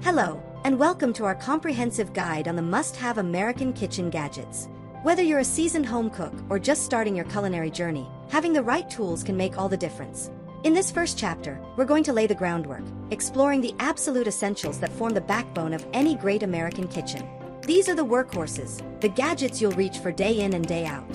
Hello, and welcome to our comprehensive guide on the must-have American kitchen gadgets. Whether you're a seasoned home cook or just starting your culinary journey, having the right tools can make all the difference. In this first chapter, we're going to lay the groundwork, exploring the absolute essentials that form the backbone of any great American kitchen. These are the workhorses, the gadgets you'll reach for day in and day out.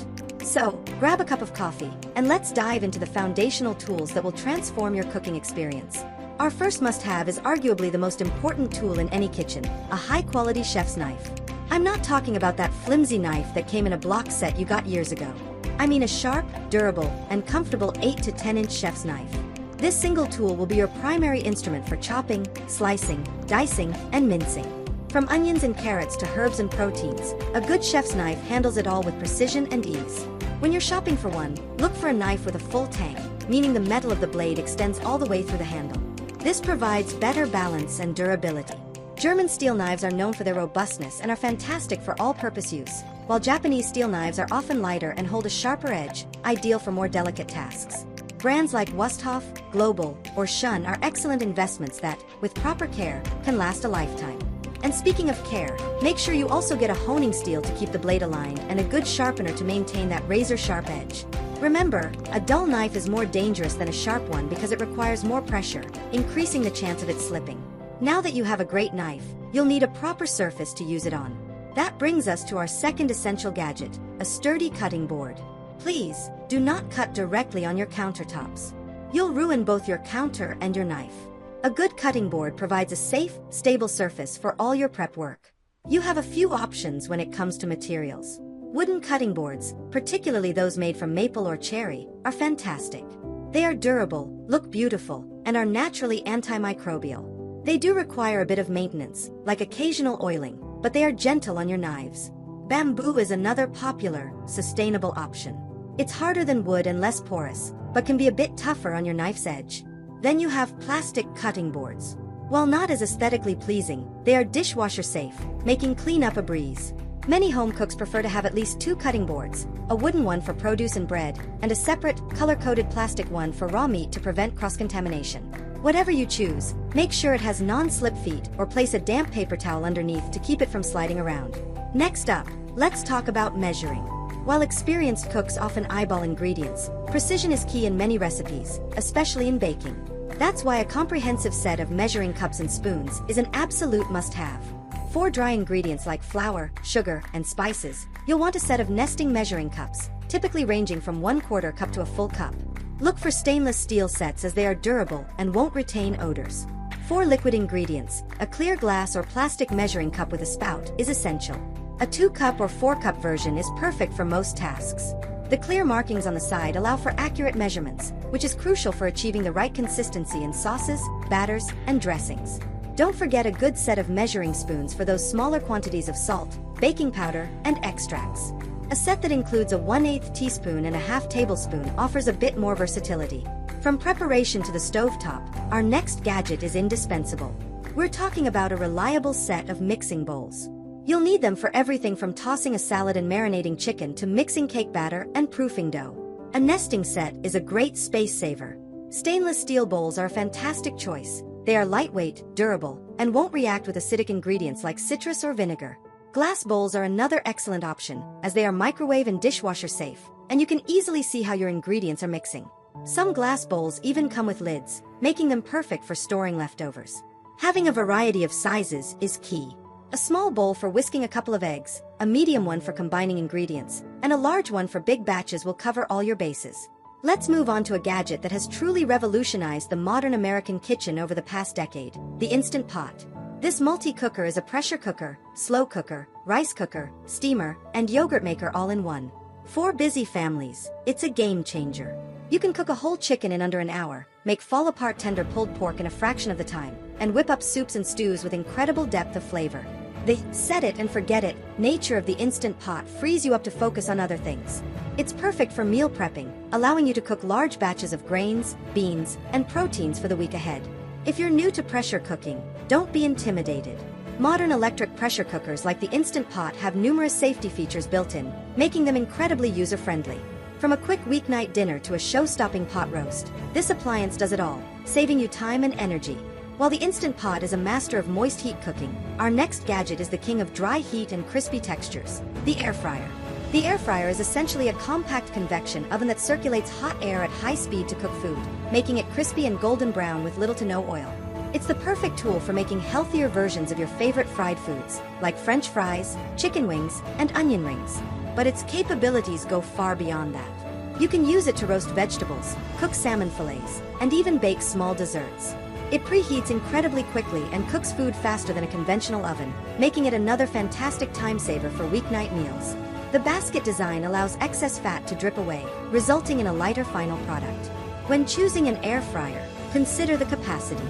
So, grab a cup of coffee, and let's dive into the foundational tools that will transform your cooking experience. Our first must-have is arguably the most important tool in any kitchen, a high-quality chef's knife. I'm not talking about that flimsy knife that came in a block set you got years ago. I mean a sharp, durable, and comfortable 8 to 10-inch chef's knife. This single tool will be your primary instrument for chopping, slicing, dicing, and mincing. From onions and carrots to herbs and proteins, a good chef's knife handles it all with precision and ease. When you're shopping for one, look for a knife with a full tang, meaning the metal of the blade extends all the way through the handle. This provides better balance and durability. German steel knives are known for their robustness and are fantastic for all-purpose use, while Japanese steel knives are often lighter and hold a sharper edge, ideal for more delicate tasks. Brands like Wusthof, Global, or Shun are excellent investments that, with proper care, can last a lifetime. And speaking of care, make sure you also get a honing steel to keep the blade aligned and a good sharpener to maintain that razor-sharp edge. Remember, a dull knife is more dangerous than a sharp one because it requires more pressure, increasing the chance of it slipping. Now that you have a great knife, you'll need a proper surface to use it on. That brings us to our second essential gadget, a sturdy cutting board. Please, do not cut directly on your countertops. You'll ruin both your counter and your knife. A good cutting board provides a safe, stable surface for all your prep work. You have a few options when it comes to materials. Wooden cutting boards, particularly those made from maple or cherry, are fantastic. They are durable, look beautiful, and are naturally antimicrobial. They do require a bit of maintenance, like occasional oiling, but they are gentle on your knives. Bamboo is another popular, sustainable option. It's harder than wood and less porous, but can be a bit tougher on your knife's edge. Then you have plastic cutting boards. While not as aesthetically pleasing, they are dishwasher safe, making cleanup a breeze. Many home cooks prefer to have at least 2 cutting boards, a wooden one for produce and bread, and a separate, color-coded plastic one for raw meat to prevent cross-contamination. Whatever you choose, make sure it has non-slip feet or place a damp paper towel underneath to keep it from sliding around. Next up, let's talk about measuring. While experienced cooks often eyeball ingredients, precision is key in many recipes, especially in baking. That's why a comprehensive set of measuring cups and spoons is an absolute must-have. For dry ingredients like flour, sugar, and spices, you'll want a set of nesting measuring cups, typically ranging from 1/4 cup to a full cup. Look for stainless steel sets as they are durable and won't retain odors. For liquid ingredients, a clear glass or plastic measuring cup with a spout is essential. A 2-cup or 4-cup version is perfect for most tasks. The clear markings on the side allow for accurate measurements, which is crucial for achieving the right consistency in sauces, batters, and dressings. Don't forget a good set of measuring spoons for those smaller quantities of salt, baking powder, and extracts. A set that includes a 1/8 teaspoon and a 1/2 tablespoon offers a bit more versatility. From preparation to the stovetop, our next gadget is indispensable. We're talking about a reliable set of mixing bowls. You'll need them for everything from tossing a salad and marinating chicken to mixing cake batter and proofing dough. A nesting set is a great space saver. Stainless steel bowls are a fantastic choice. They are lightweight, durable, and won't react with acidic ingredients like citrus or vinegar. Glass bowls are another excellent option, as they are microwave and dishwasher safe, and you can easily see how your ingredients are mixing. Some glass bowls even come with lids, making them perfect for storing leftovers. Having a variety of sizes is key. A small bowl for whisking a couple of eggs, a medium one for combining ingredients, and a large one for big batches will cover all your bases. Let's move on to a gadget that has truly revolutionized the modern American kitchen over the past decade, the Instant Pot. This multi-cooker is a pressure cooker, slow cooker, rice cooker, steamer, and yogurt maker all in one. For busy families, it's a game changer. You can cook a whole chicken in under an hour, make fall-apart tender pulled pork in a fraction of the time, and whip up soups and stews with incredible depth of flavor. The set it and forget it nature of the Instant Pot frees you up to focus on other things. It's perfect for meal prepping, allowing you to cook large batches of grains, beans, and proteins for the week ahead. If you're new to pressure cooking, don't be intimidated. Modern electric pressure cookers like the Instant Pot have numerous safety features built in, making them incredibly user-friendly. From a quick weeknight dinner to a show-stopping pot roast, this appliance does it all, saving you time and energy. While the Instant Pot is a master of moist heat cooking, our next gadget is the king of dry heat and crispy textures, the air fryer. The air fryer is essentially a compact convection oven that circulates hot air at high speed to cook food, making it crispy and golden brown with little to no oil. It's the perfect tool for making healthier versions of your favorite fried foods, like French fries, chicken wings, and onion rings. But its capabilities go far beyond that. You can use it to roast vegetables, cook salmon fillets, and even bake small desserts. It preheats incredibly quickly and cooks food faster than a conventional oven, making it another fantastic time saver for weeknight meals. The basket design allows excess fat to drip away, resulting in a lighter final product. When choosing an air fryer, consider the capacity.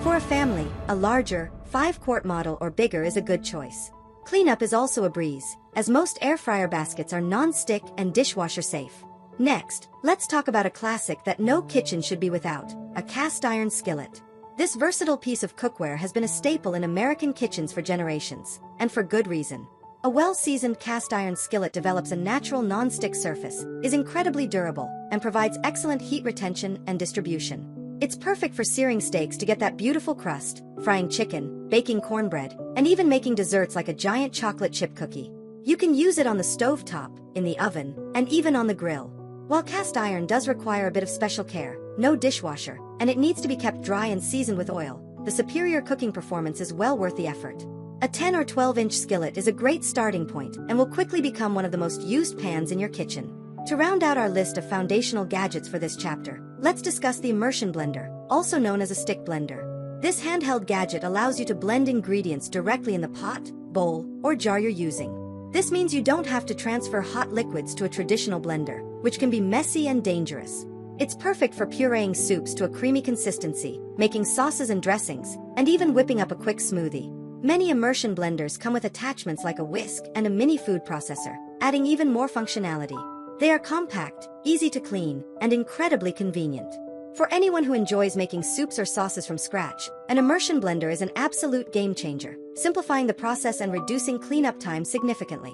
For a family, a larger, 5-quart model or bigger is a good choice. Cleanup is also a breeze, as most air fryer baskets are non-stick and dishwasher safe. Next, let's talk about a classic that no kitchen should be without, a cast iron skillet. This versatile piece of cookware has been a staple in American kitchens for generations, and for good reason. A well-seasoned cast iron skillet develops a natural non-stick surface, is incredibly durable, and provides excellent heat retention and distribution. It's perfect for searing steaks to get that beautiful crust, frying chicken, baking cornbread, and even making desserts like a giant chocolate chip cookie. You can use it on the stovetop, in the oven, and even on the grill. While cast iron does require a bit of special care, no dishwasher, and it needs to be kept dry and seasoned with oil, the superior cooking performance is well worth the effort. A 10 or 12-inch skillet is a great starting point and will quickly become one of the most used pans in your kitchen. To round out our list of foundational gadgets for this chapter, let's discuss the immersion blender, also known as a stick blender. This handheld gadget allows you to blend ingredients directly in the pot, bowl, or jar you're using. This means you don't have to transfer hot liquids to a traditional blender, which can be messy and dangerous. It's perfect for pureeing soups to a creamy consistency, making sauces and dressings, and even whipping up a quick smoothie. Many immersion blenders come with attachments like a whisk and a mini food processor, adding even more functionality. They are compact, easy to clean, and incredibly convenient. For anyone who enjoys making soups or sauces from scratch, an immersion blender is an absolute game changer, simplifying the process and reducing cleanup time significantly.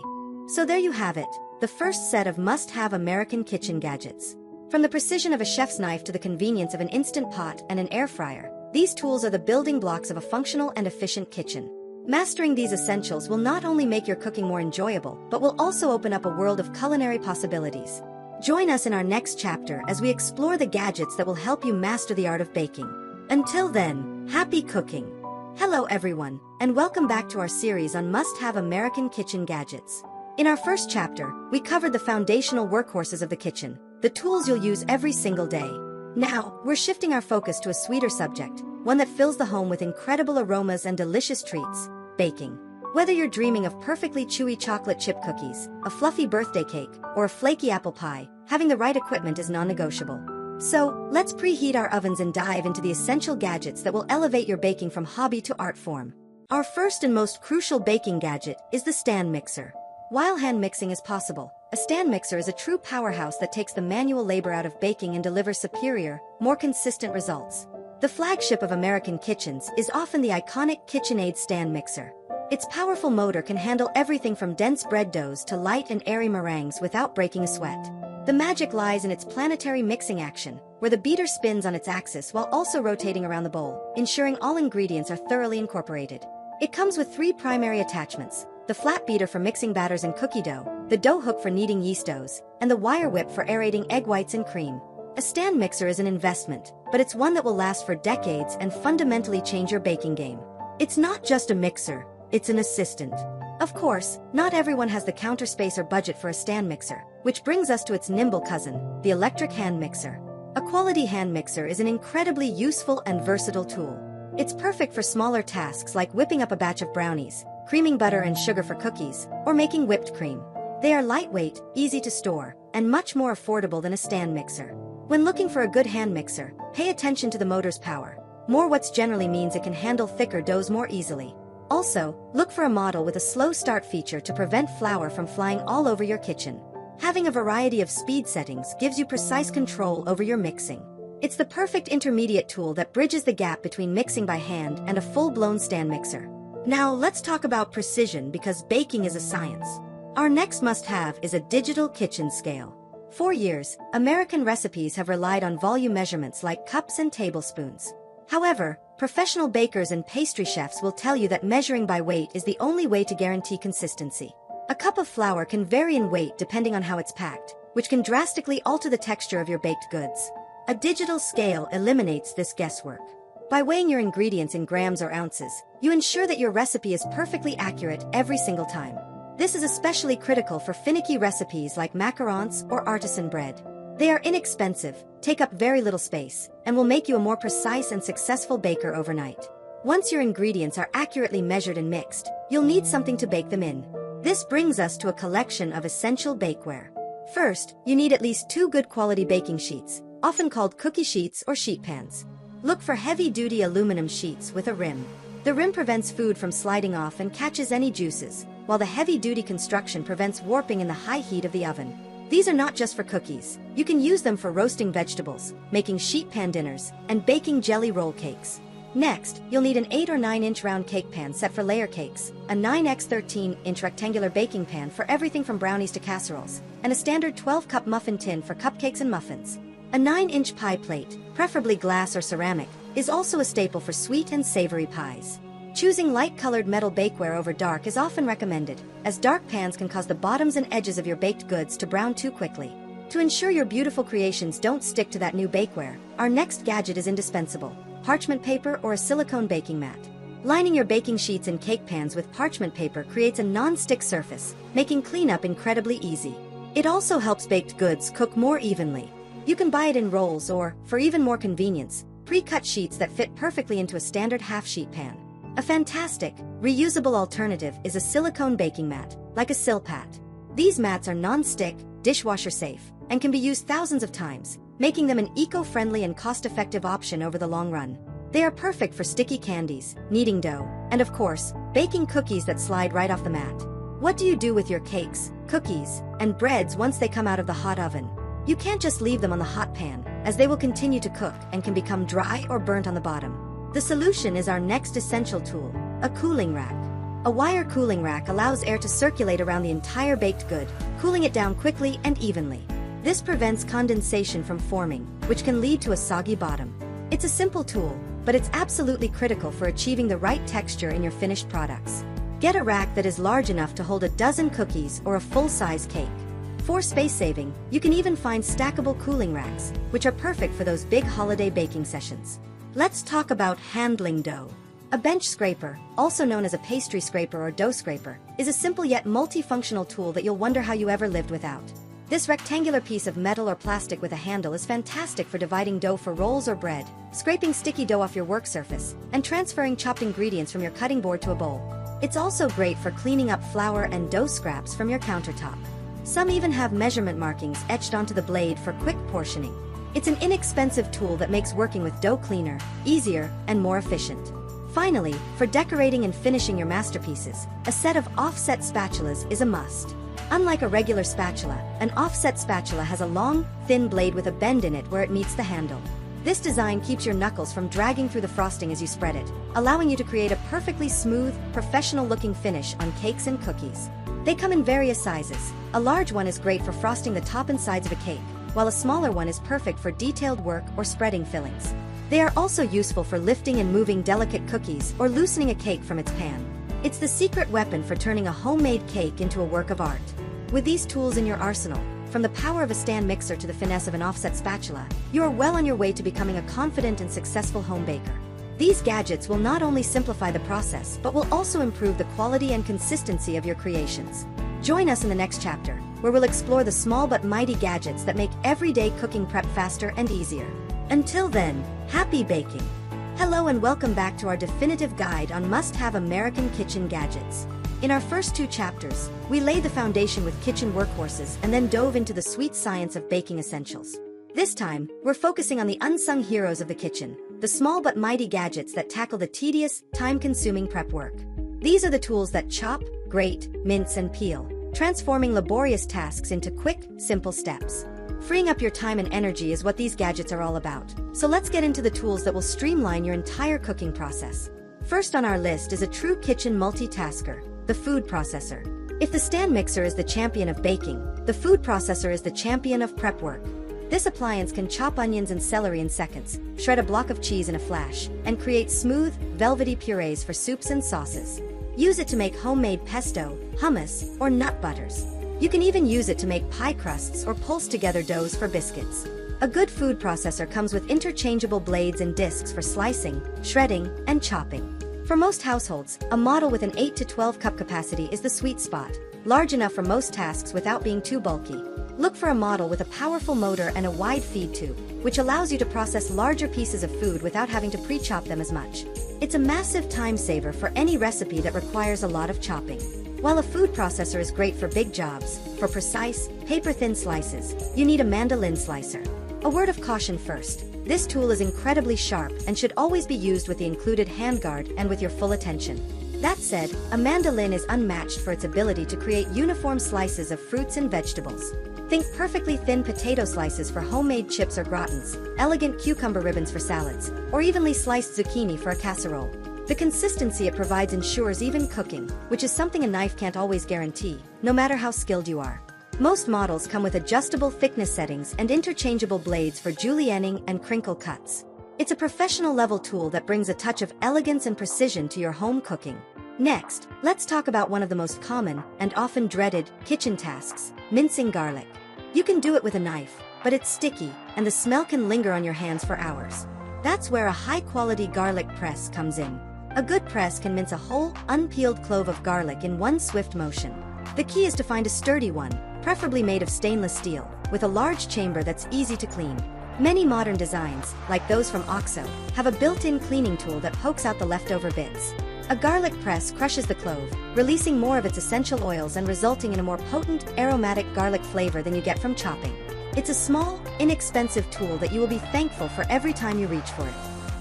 So there you have it, the first set of must-have American kitchen gadgets. From the precision of a chef's knife to the convenience of an instant pot and an air fryer, these tools are the building blocks of a functional and efficient kitchen. Mastering these essentials will not only make your cooking more enjoyable, but will also open up a world of culinary possibilities. Join us in our next chapter as we explore the gadgets that will help you master the art of baking. Until then, happy cooking! Hello everyone, and welcome back to our series on must-have American kitchen gadgets. In our first chapter, we covered the foundational workhorses of the kitchen, the tools you'll use every single day. Now, we're shifting our focus to a sweeter subject, one that fills the home with incredible aromas and delicious treats, baking. Whether you're dreaming of perfectly chewy chocolate chip cookies, a fluffy birthday cake, or a flaky apple pie, having the right equipment is non-negotiable. So, let's preheat our ovens and dive into the essential gadgets that will elevate your baking from hobby to art form. Our first and most crucial baking gadget is the stand mixer. While hand mixing is possible, a stand mixer is a true powerhouse that takes the manual labor out of baking and delivers superior, more consistent results. The flagship of American kitchens is often the iconic KitchenAid stand mixer. Its powerful motor can handle everything from dense bread doughs to light and airy meringues without breaking a sweat. The magic lies in its planetary mixing action, where the beater spins on its axis while also rotating around the bowl, ensuring all ingredients are thoroughly incorporated. It comes with 3 primary attachments: the flat beater for mixing batters and cookie dough, the dough hook for kneading yeast doughs, and the wire whip for aerating egg whites and cream. A stand mixer is an investment, but it's one that will last for decades and fundamentally change your baking game. It's not just a mixer, it's an assistant. Of course, not everyone has the counter space or budget for a stand mixer, which brings us to its nimble cousin, the electric hand mixer. A quality hand mixer is an incredibly useful and versatile tool. It's perfect for smaller tasks like whipping up a batch of brownies, creaming butter and sugar for cookies, or making whipped cream. They are lightweight, easy to store, and much more affordable than a stand mixer. When looking for a good hand mixer, pay attention to the motor's power. More watts generally means it can handle thicker doughs more easily. Also, look for a model with a slow start feature to prevent flour from flying all over your kitchen. Having a variety of speed settings gives you precise control over your mixing. It's the perfect intermediate tool that bridges the gap between mixing by hand and a full-blown stand mixer. Now let's talk about precision, because baking is a science. Our next must-have is a digital kitchen scale. For years, American recipes have relied on volume measurements like cups and tablespoons. However, Professional bakers and pastry chefs will tell you that measuring by weight is the only way to guarantee consistency. A cup of flour can vary in weight depending on how it's packed, which can drastically alter the texture of your baked goods. A digital scale eliminates this guesswork. By weighing your ingredients in grams or ounces, you ensure that your recipe is perfectly accurate every single time. This is especially critical for finicky recipes like macarons or artisan bread. They are inexpensive, take up very little space, and will make you a more precise and successful baker overnight. Once your ingredients are accurately measured and mixed, you'll need something to bake them in. This brings us to a collection of essential bakeware. First, you need at least 2 good quality baking sheets, often called cookie sheets or sheet pans. Look for heavy-duty aluminum sheets with a rim. The rim prevents food from sliding off and catches any juices, while the heavy-duty construction prevents warping in the high heat of the oven. These are not just for cookies. You can use them for roasting vegetables, making sheet pan dinners, and baking jelly roll cakes. Next, you'll need an 8 or 9-inch round cake pan set for layer cakes, a 9x13-inch rectangular baking pan for everything from brownies to casseroles, and a standard 12-cup muffin tin for cupcakes and muffins. A 9-inch pie plate, preferably glass or ceramic, is also a staple for sweet and savory pies. Choosing light-colored metal bakeware over dark is often recommended, as dark pans can cause the bottoms and edges of your baked goods to brown too quickly. To ensure your beautiful creations don't stick to that new bakeware, our next gadget is indispensable: parchment paper or a silicone baking mat. Lining your baking sheets and cake pans with parchment paper creates a non-stick surface, making cleanup incredibly easy. It also helps baked goods cook more evenly. You can buy it in rolls or, for even more convenience, pre-cut sheets that fit perfectly into a standard half-sheet pan. A fantastic, reusable alternative is a silicone baking mat, like a Silpat. These mats are non-stick, dishwasher-safe, and can be used thousands of times, making them an eco-friendly and cost-effective option over the long run. They are perfect for sticky candies, kneading dough, and of course, baking cookies that slide right off the mat. What do you do with your cakes, cookies, and breads once they come out of the hot oven? You can't just leave them on the hot pan, as they will continue to cook and can become dry or burnt on the bottom. The solution is our next essential tool, a cooling rack. A wire cooling rack allows air to circulate around the entire baked good, cooling it down quickly and evenly. This prevents condensation from forming, which can lead to a soggy bottom. It's a simple tool, but it's absolutely critical for achieving the right texture in your finished products. Get a rack that is large enough to hold a dozen cookies or a full-size cake. For space saving, you can even find stackable cooling racks, which are perfect for those big holiday baking sessions. Let's talk about handling dough. A bench scraper, also known as a pastry scraper or dough scraper, is a simple yet multifunctional tool that you'll wonder how you ever lived without. This rectangular piece of metal or plastic with a handle is fantastic for dividing dough for rolls or bread, scraping sticky dough off your work surface, and transferring chopped ingredients from your cutting board to a bowl. It's also great for cleaning up flour and dough scraps from your countertop. Some even have measurement markings etched onto the blade for quick portioning. It's an inexpensive tool that makes working with dough cleaner, easier, and more efficient. Finally, for decorating and finishing your masterpieces, a set of offset spatulas is a must. Unlike a regular spatula, an offset spatula has a long, thin blade with a bend in it where it meets the handle. This design keeps your knuckles from dragging through the frosting as you spread it, allowing you to create a perfectly smooth, professional-looking finish on cakes and cookies. They come in various sizes. A large one is great for frosting the top and sides of a cake, while a smaller one is perfect for detailed work or spreading fillings. They are also useful for lifting and moving delicate cookies or loosening a cake from its pan. It's the secret weapon for turning a homemade cake into a work of art. With these tools in your arsenal, from the power of a stand mixer to the finesse of an offset spatula, you are well on your way to becoming a confident and successful home baker. These gadgets will not only simplify the process, but will also improve the quality and consistency of your creations. Join us in the next chapter, where we'll explore the small but mighty gadgets that make everyday cooking prep faster and easier. Until then, happy baking! Hello and welcome back to our definitive guide on must-have American kitchen gadgets. In our first 2 chapters, we laid the foundation with kitchen workhorses and then dove into the sweet science of baking essentials. This time, we're focusing on the unsung heroes of the kitchen, the small but mighty gadgets that tackle the tedious, time-consuming prep work. These are the tools that chop, grate, mince, and peel, transforming laborious tasks into quick, simple steps. Freeing up your time and energy is what these gadgets are all about. So let's get into the tools that will streamline your entire cooking process. First on our list is a true kitchen multitasker, the food processor. If the stand mixer is the champion of baking, the food processor is the champion of prep work. This appliance can chop onions and celery in seconds, shred a block of cheese in a flash, and create smooth, velvety purees for soups and sauces. Use it to make homemade pesto, hummus, or nut butters. You can even use it to make pie crusts or pulse together doughs for biscuits. A good food processor comes with interchangeable blades and discs for slicing, shredding, and chopping. For most households, a model with an 8 to 12 cup capacity is the sweet spot, large enough for most tasks without being too bulky. Look for a model with a powerful motor and a wide feed tube, which allows you to process larger pieces of food without having to pre-chop them as much. It's a massive time saver for any recipe that requires a lot of chopping. While a food processor is great for big jobs, for precise, paper-thin slices, you need a mandolin slicer. A word of caution first. This tool is incredibly sharp and should always be used with the included handguard and with your full attention. That said, a mandolin is unmatched for its ability to create uniform slices of fruits and vegetables. Think perfectly thin potato slices for homemade chips or gratins, elegant cucumber ribbons for salads, or evenly sliced zucchini for a casserole. The consistency it provides ensures even cooking, which is something a knife can't always guarantee, no matter how skilled you are. Most models come with adjustable thickness settings and interchangeable blades for julienning and crinkle cuts. It's a professional-level tool that brings a touch of elegance and precision to your home cooking. Next, let's talk about one of the most common and often dreaded kitchen tasks, mincing garlic. You can do it with a knife, but it's sticky, and the smell can linger on your hands for hours. That's where a high-quality garlic press comes in. A good press can mince a whole, unpeeled clove of garlic in one swift motion. The key is to find a sturdy one, preferably made of stainless steel, with a large chamber that's easy to clean. Many modern designs, like those from OXO, have a built-in cleaning tool that pokes out the leftover bits. A garlic press crushes the clove, releasing more of its essential oils and resulting in a more potent, aromatic garlic flavor than you get from chopping. It's a small, inexpensive tool that you will be thankful for every time you reach for it.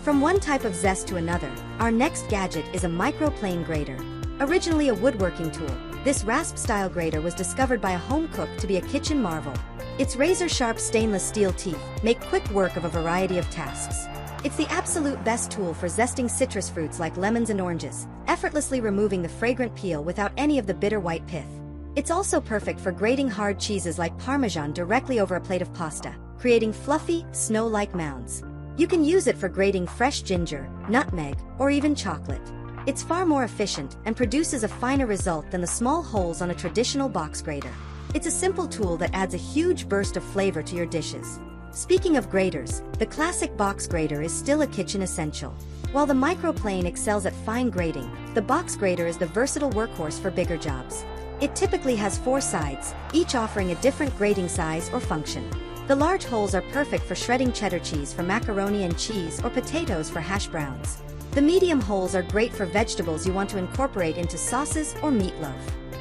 From one type of zest to another, our next gadget is a microplane grater. Originally a woodworking tool, this rasp-style grater was discovered by a home cook to be a kitchen marvel. Its razor-sharp stainless steel teeth make quick work of a variety of tasks. It's the absolute best tool for zesting citrus fruits like lemons and oranges, effortlessly removing the fragrant peel without any of the bitter white pith. It's also perfect for grating hard cheeses like Parmesan directly over a plate of pasta, creating fluffy, snow-like mounds. You can use it for grating fresh ginger, nutmeg, or even chocolate. It's far more efficient and produces a finer result than the small holes on a traditional box grater. It's a simple tool that adds a huge burst of flavor to your dishes. Speaking of graters, the classic box grater is still a kitchen essential. While the microplane excels at fine grating, the box grater is the versatile workhorse for bigger jobs. It typically has 4 sides, each offering a different grating size or function. The large holes are perfect for shredding cheddar cheese for macaroni and cheese or potatoes for hash browns. The medium holes are great for vegetables you want to incorporate into sauces or meatloaf.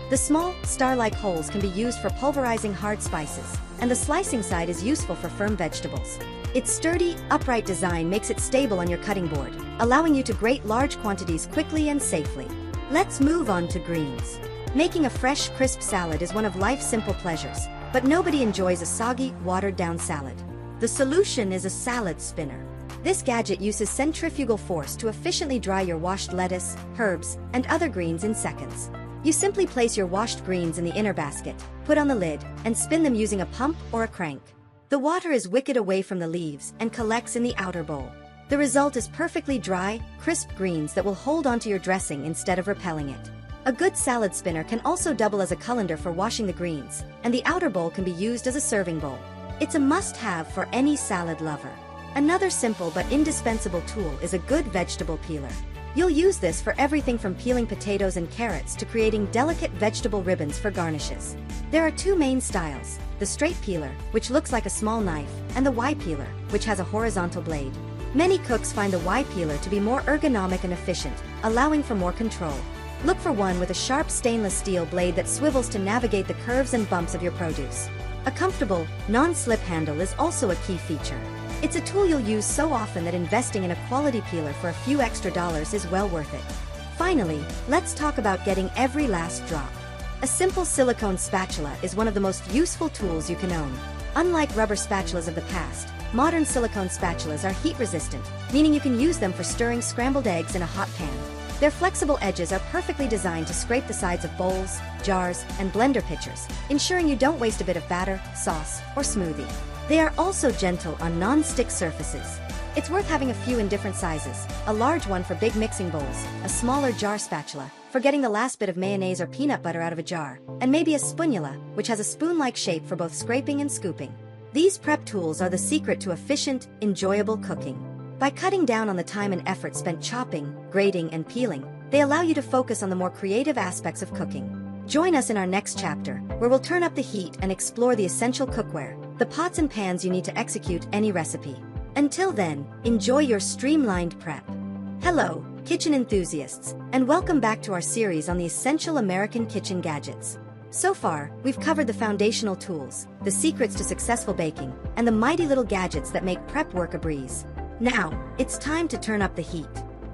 The small, star-like holes can be used for pulverizing hard spices, and the slicing side is useful for firm vegetables. Its sturdy, upright design makes it stable on your cutting board, allowing you to grate large quantities quickly and safely. Let's move on to greens. Making a fresh, crisp salad is one of life's simple pleasures, but nobody enjoys a soggy, watered-down salad. The solution is a salad spinner. This gadget uses centrifugal force to efficiently dry your washed lettuce, herbs, and other greens in seconds. You simply place your washed greens in the inner basket, put on the lid, and spin them using a pump or a crank. The water is wicked away from the leaves and collects in the outer bowl. The result is perfectly dry, crisp greens that will hold onto your dressing instead of repelling it. A good salad spinner can also double as a colander for washing the greens, and the outer bowl can be used as a serving bowl. It's a must-have for any salad lover. Another simple but indispensable tool is a good vegetable peeler. You'll use this for everything from peeling potatoes and carrots to creating delicate vegetable ribbons for garnishes. There are 2 main styles, the straight peeler, which looks like a small knife, and the Y peeler, which has a horizontal blade. Many cooks find the Y peeler to be more ergonomic and efficient, allowing for more control. Look for one with a sharp stainless steel blade that swivels to navigate the curves and bumps of your produce. A comfortable, non-slip handle is also a key feature. It's a tool you'll use so often that investing in a quality peeler for a few extra dollars is well worth it. Finally, let's talk about getting every last drop. A simple silicone spatula is one of the most useful tools you can own. Unlike rubber spatulas of the past, modern silicone spatulas are heat-resistant, meaning you can use them for stirring scrambled eggs in a hot pan. Their flexible edges are perfectly designed to scrape the sides of bowls, jars, and blender pitchers, ensuring you don't waste a bit of batter, sauce, or smoothie. They are also gentle on non-stick surfaces. It's worth having a few in different sizes, a large one for big mixing bowls, a smaller jar spatula, for getting the last bit of mayonnaise or peanut butter out of a jar, and maybe a spatula, which has a spoon-like shape for both scraping and scooping. These prep tools are the secret to efficient, enjoyable cooking. By cutting down on the time and effort spent chopping, grating, and peeling, they allow you to focus on the more creative aspects of cooking. Join us in our next chapter, where we'll turn up the heat and explore the essential cookware, the pots and pans you need to execute any recipe. Until then, enjoy your streamlined prep. Hello, kitchen enthusiasts, and welcome back to our series on the essential American kitchen gadgets. So far, we've covered the foundational tools, the secrets to successful baking, and the mighty little gadgets that make prep work a breeze. Now, it's time to turn up the heat.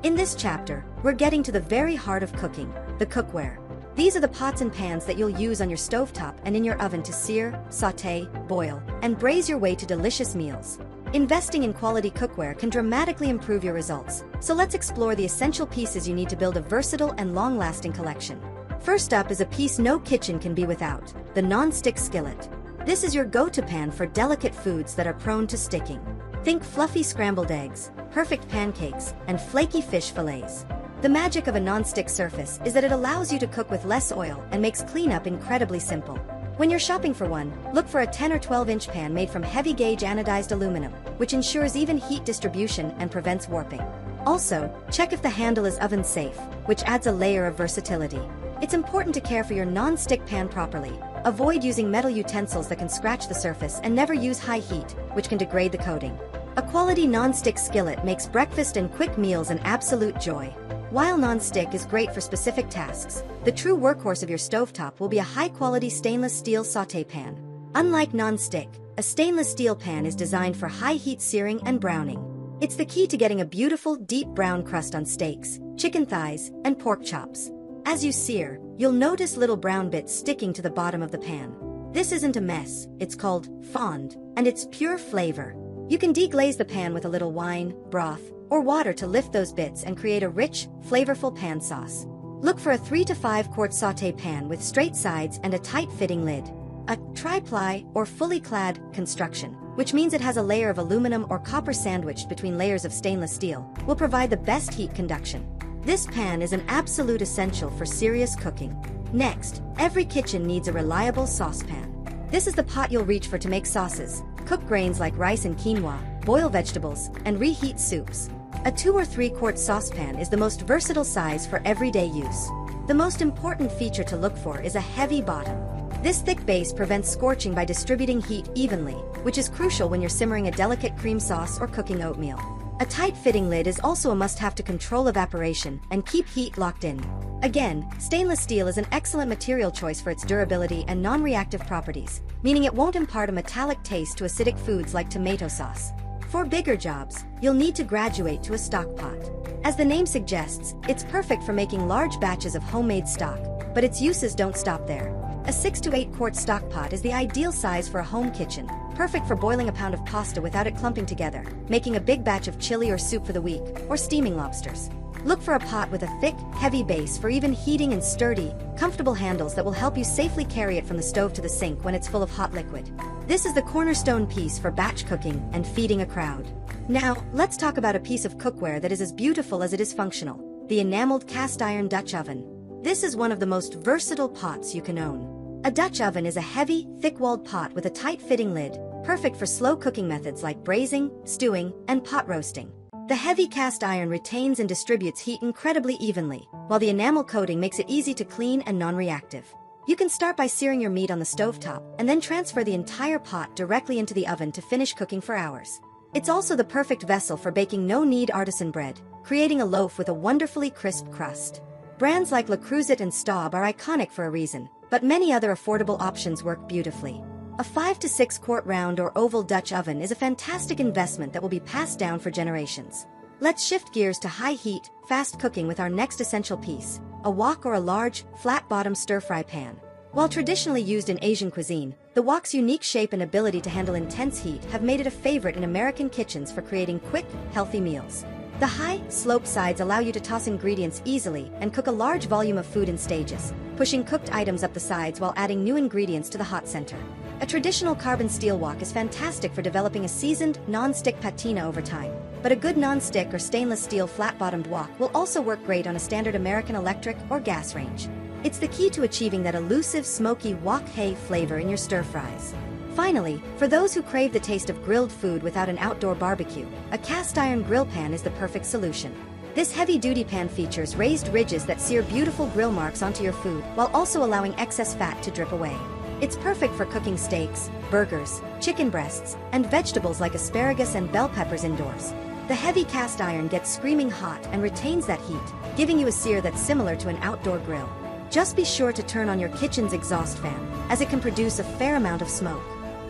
In this chapter, we're getting to the very heart of cooking, the cookware. These are the pots and pans that you'll use on your stovetop and in your oven to sear, sauté, boil, and braise your way to delicious meals. Investing in quality cookware can dramatically improve your results, so let's explore the essential pieces you need to build a versatile and long-lasting collection. First up is a piece no kitchen can be without, the non-stick skillet. This is your go-to pan for delicate foods that are prone to sticking. Think fluffy scrambled eggs, perfect pancakes, and flaky fish fillets. The magic of a non-stick surface is that it allows you to cook with less oil and makes cleanup incredibly simple. When you're shopping for one, look for a 10 or 12-inch pan made from heavy-gauge anodized aluminum, which ensures even heat distribution and prevents warping. Also, check if the handle is oven-safe, which adds a layer of versatility. It's important to care for your non-stick pan properly. Avoid using metal utensils that can scratch the surface, and never use high heat, which can degrade the coating. A quality non-stick skillet makes breakfast and quick meals an absolute joy. While non-stick is great for specific tasks, the true workhorse of your stovetop will be a high-quality stainless steel sauté pan. Unlike non-stick, a stainless steel pan is designed for high-heat searing and browning. It's the key to getting a beautiful, deep brown crust on steaks, chicken thighs, and pork chops. As you sear, you'll notice little brown bits sticking to the bottom of the pan. This isn't a mess, it's called fond, and it's pure flavor. You can deglaze the pan with a little wine, broth, or water to lift those bits and create a rich, flavorful pan sauce. Look for a 3 to 5 quart sauté pan with straight sides and a tight-fitting lid. A tri-ply or fully clad construction, which means it has a layer of aluminum or copper sandwiched between layers of stainless steel, will provide the best heat conduction. This pan is an absolute essential for serious cooking. Next, every kitchen needs a reliable saucepan. This is the pot you'll reach for to make sauces, cook grains like rice and quinoa, boil vegetables, and reheat soups. A 2 or 3 quart saucepan is the most versatile size for everyday use. The most important feature to look for is a heavy bottom. This thick base prevents scorching by distributing heat evenly, which is crucial when you're simmering a delicate cream sauce or cooking oatmeal. A tight-fitting lid is also a must-have to control evaporation and keep heat locked in. Again, stainless steel is an excellent material choice for its durability and non-reactive properties, meaning it won't impart a metallic taste to acidic foods like tomato sauce. For bigger jobs, you'll need to graduate to a stock pot. As the name suggests, it's perfect for making large batches of homemade stock, but its uses don't stop there. A 6 to 8 quart stock pot is the ideal size for a home kitchen, perfect for boiling a pound of pasta without it clumping together, making a big batch of chili or soup for the week, or steaming lobsters. Look for a pot with a thick, heavy base for even heating and sturdy, comfortable handles that will help you safely carry it from the stove to the sink when it's full of hot liquid. This is the cornerstone piece for batch cooking and feeding a crowd. Now, let's talk about a piece of cookware that is as beautiful as it is functional, the enameled cast iron Dutch oven. This is one of the most versatile pots you can own. A Dutch oven is a heavy, thick-walled pot with a tight-fitting lid, perfect for slow cooking methods like braising, stewing, and pot roasting. The heavy cast iron retains and distributes heat incredibly evenly, while the enamel coating makes it easy to clean and non-reactive. You can start by searing your meat on the stovetop, and then transfer the entire pot directly into the oven to finish cooking for hours. It's also the perfect vessel for baking no-knead artisan bread, creating a loaf with a wonderfully crisp crust. Brands like Le Creuset and Staub are iconic for a reason, but many other affordable options work beautifully. A 5 to 6 quart round or oval Dutch oven is a fantastic investment that will be passed down for generations. Let's shift gears to high heat, fast cooking with our next essential piece, a wok or a large, flat-bottom stir-fry pan. While traditionally used in Asian cuisine, the wok's unique shape and ability to handle intense heat have made it a favorite in American kitchens for creating quick, healthy meals. The high, sloped sides allow you to toss ingredients easily and cook a large volume of food in stages, pushing cooked items up the sides while adding new ingredients to the hot center. A traditional carbon steel wok is fantastic for developing a seasoned, non-stick patina over time, but a good non-stick or stainless steel flat-bottomed wok will also work great on a standard American electric or gas range. It's the key to achieving that elusive, smoky wok hay flavor in your stir-fries. Finally, for those who crave the taste of grilled food without an outdoor barbecue, a cast-iron grill pan is the perfect solution. This heavy-duty pan features raised ridges that sear beautiful grill marks onto your food while also allowing excess fat to drip away. It's perfect for cooking steaks, burgers, chicken breasts, and vegetables like asparagus and bell peppers indoors. The heavy cast iron gets screaming hot and retains that heat, giving you a sear that's similar to an outdoor grill. Just be sure to turn on your kitchen's exhaust fan, as it can produce a fair amount of smoke.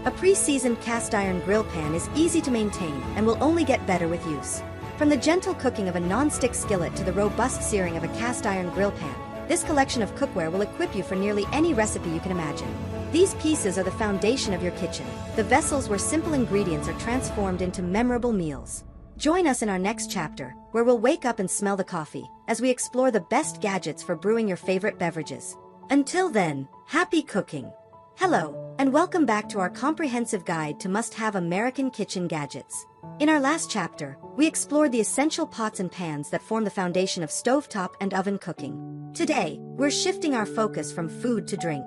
A pre-seasoned cast iron grill pan is easy to maintain and will only get better with use. From the gentle cooking of a non-stick skillet to the robust searing of a cast iron grill pan, this collection of cookware will equip you for nearly any recipe you can imagine. These pieces are the foundation of your kitchen, the vessels where simple ingredients are transformed into memorable meals. Join us in our next chapter, where we'll wake up and smell the coffee, as we explore the best gadgets for brewing your favorite beverages. Until then, happy cooking! Hello, and welcome back to our comprehensive guide to must-have American kitchen gadgets. In our last chapter, we explored the essential pots and pans that form the foundation of stovetop and oven cooking. Today, we're shifting our focus from food to drink.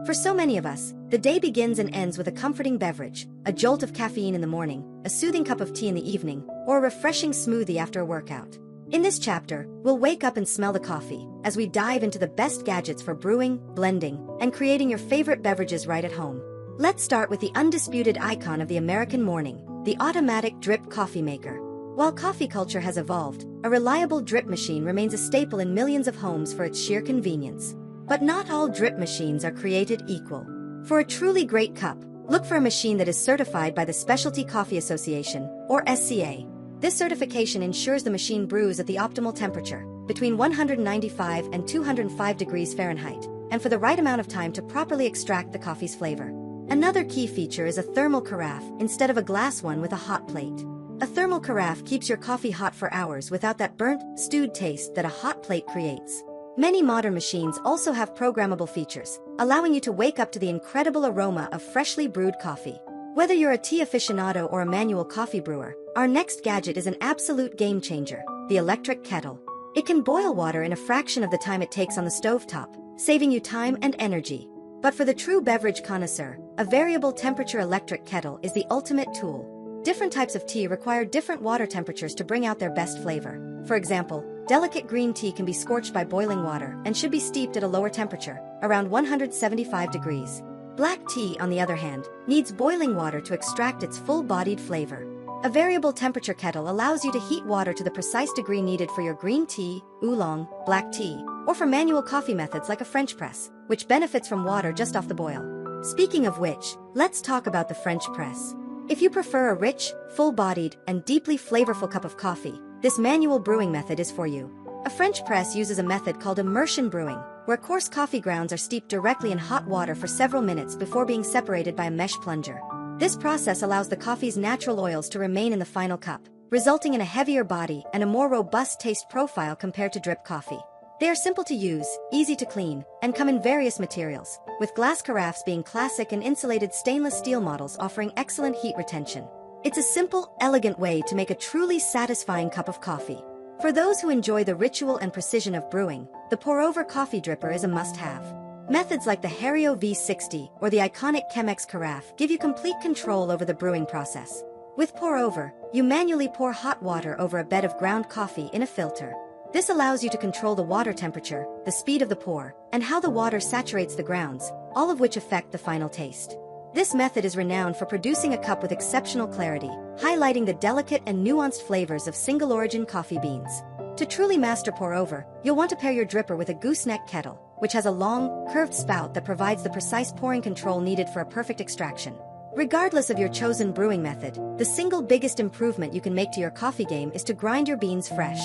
For so many of us, the day begins and ends with a comforting beverage, a jolt of caffeine in the morning, a soothing cup of tea in the evening, or a refreshing smoothie after a workout. In this chapter, we'll wake up and smell the coffee, as we dive into the best gadgets for brewing, blending, and creating your favorite beverages right at home. Let's start with the undisputed icon of the American morning, the automatic drip coffee maker. While coffee culture has evolved, a reliable drip machine remains a staple in millions of homes for its sheer convenience. But not all drip machines are created equal. For a truly great cup, look for a machine that is certified by the Specialty Coffee Association, or SCA. This certification ensures the machine brews at the optimal temperature, between 195 and 205 degrees Fahrenheit, and for the right amount of time to properly extract the coffee's flavor. Another key feature is a thermal carafe instead of a glass one with a hot plate. A thermal carafe keeps your coffee hot for hours without that burnt, stewed taste that a hot plate creates. Many modern machines also have programmable features, allowing you to wake up to the incredible aroma of freshly brewed coffee. Whether you're a tea aficionado or a manual coffee brewer, our next gadget is an absolute game changer, the electric kettle. It can boil water in a fraction of the time it takes on the stovetop, saving you time and energy. But for the true beverage connoisseur, a variable temperature electric kettle is the ultimate tool. Different types of tea require different water temperatures to bring out their best flavor. For example, delicate green tea can be scorched by boiling water and should be steeped at a lower temperature, around 175 degrees. Black tea, on the other hand, needs boiling water to extract its full-bodied flavor. A variable temperature kettle allows you to heat water to the precise degree needed for your green tea, oolong, black tea, or for manual coffee methods like a French press, which benefits from water just off the boil. Speaking of which, let's talk about the French press. If you prefer a rich, full-bodied, and deeply flavorful cup of coffee, this manual brewing method is for you. A French press uses a method called immersion brewing, where coarse coffee grounds are steeped directly in hot water for several minutes before being separated by a mesh plunger. This process allows the coffee's natural oils to remain in the final cup, resulting in a heavier body and a more robust taste profile compared to drip coffee. They are simple to use, easy to clean, and come in various materials, with glass carafes being classic and insulated stainless steel models offering excellent heat retention. It's a simple, elegant way to make a truly satisfying cup of coffee. For those who enjoy the ritual and precision of brewing, the pour-over coffee dripper is a must-have. Methods like the Hario V60 or the iconic Chemex carafe give you complete control over the brewing process. With pour-over, you manually pour hot water over a bed of ground coffee in a filter. This allows you to control the water temperature, the speed of the pour, and how the water saturates the grounds, all of which affect the final taste. This method is renowned for producing a cup with exceptional clarity, highlighting the delicate and nuanced flavors of single-origin coffee beans. To truly master pour-over, you'll want to pair your dripper with a gooseneck kettle, which has a long, curved spout that provides the precise pouring control needed for a perfect extraction. Regardless of your chosen brewing method, the single biggest improvement you can make to your coffee game is to grind your beans fresh.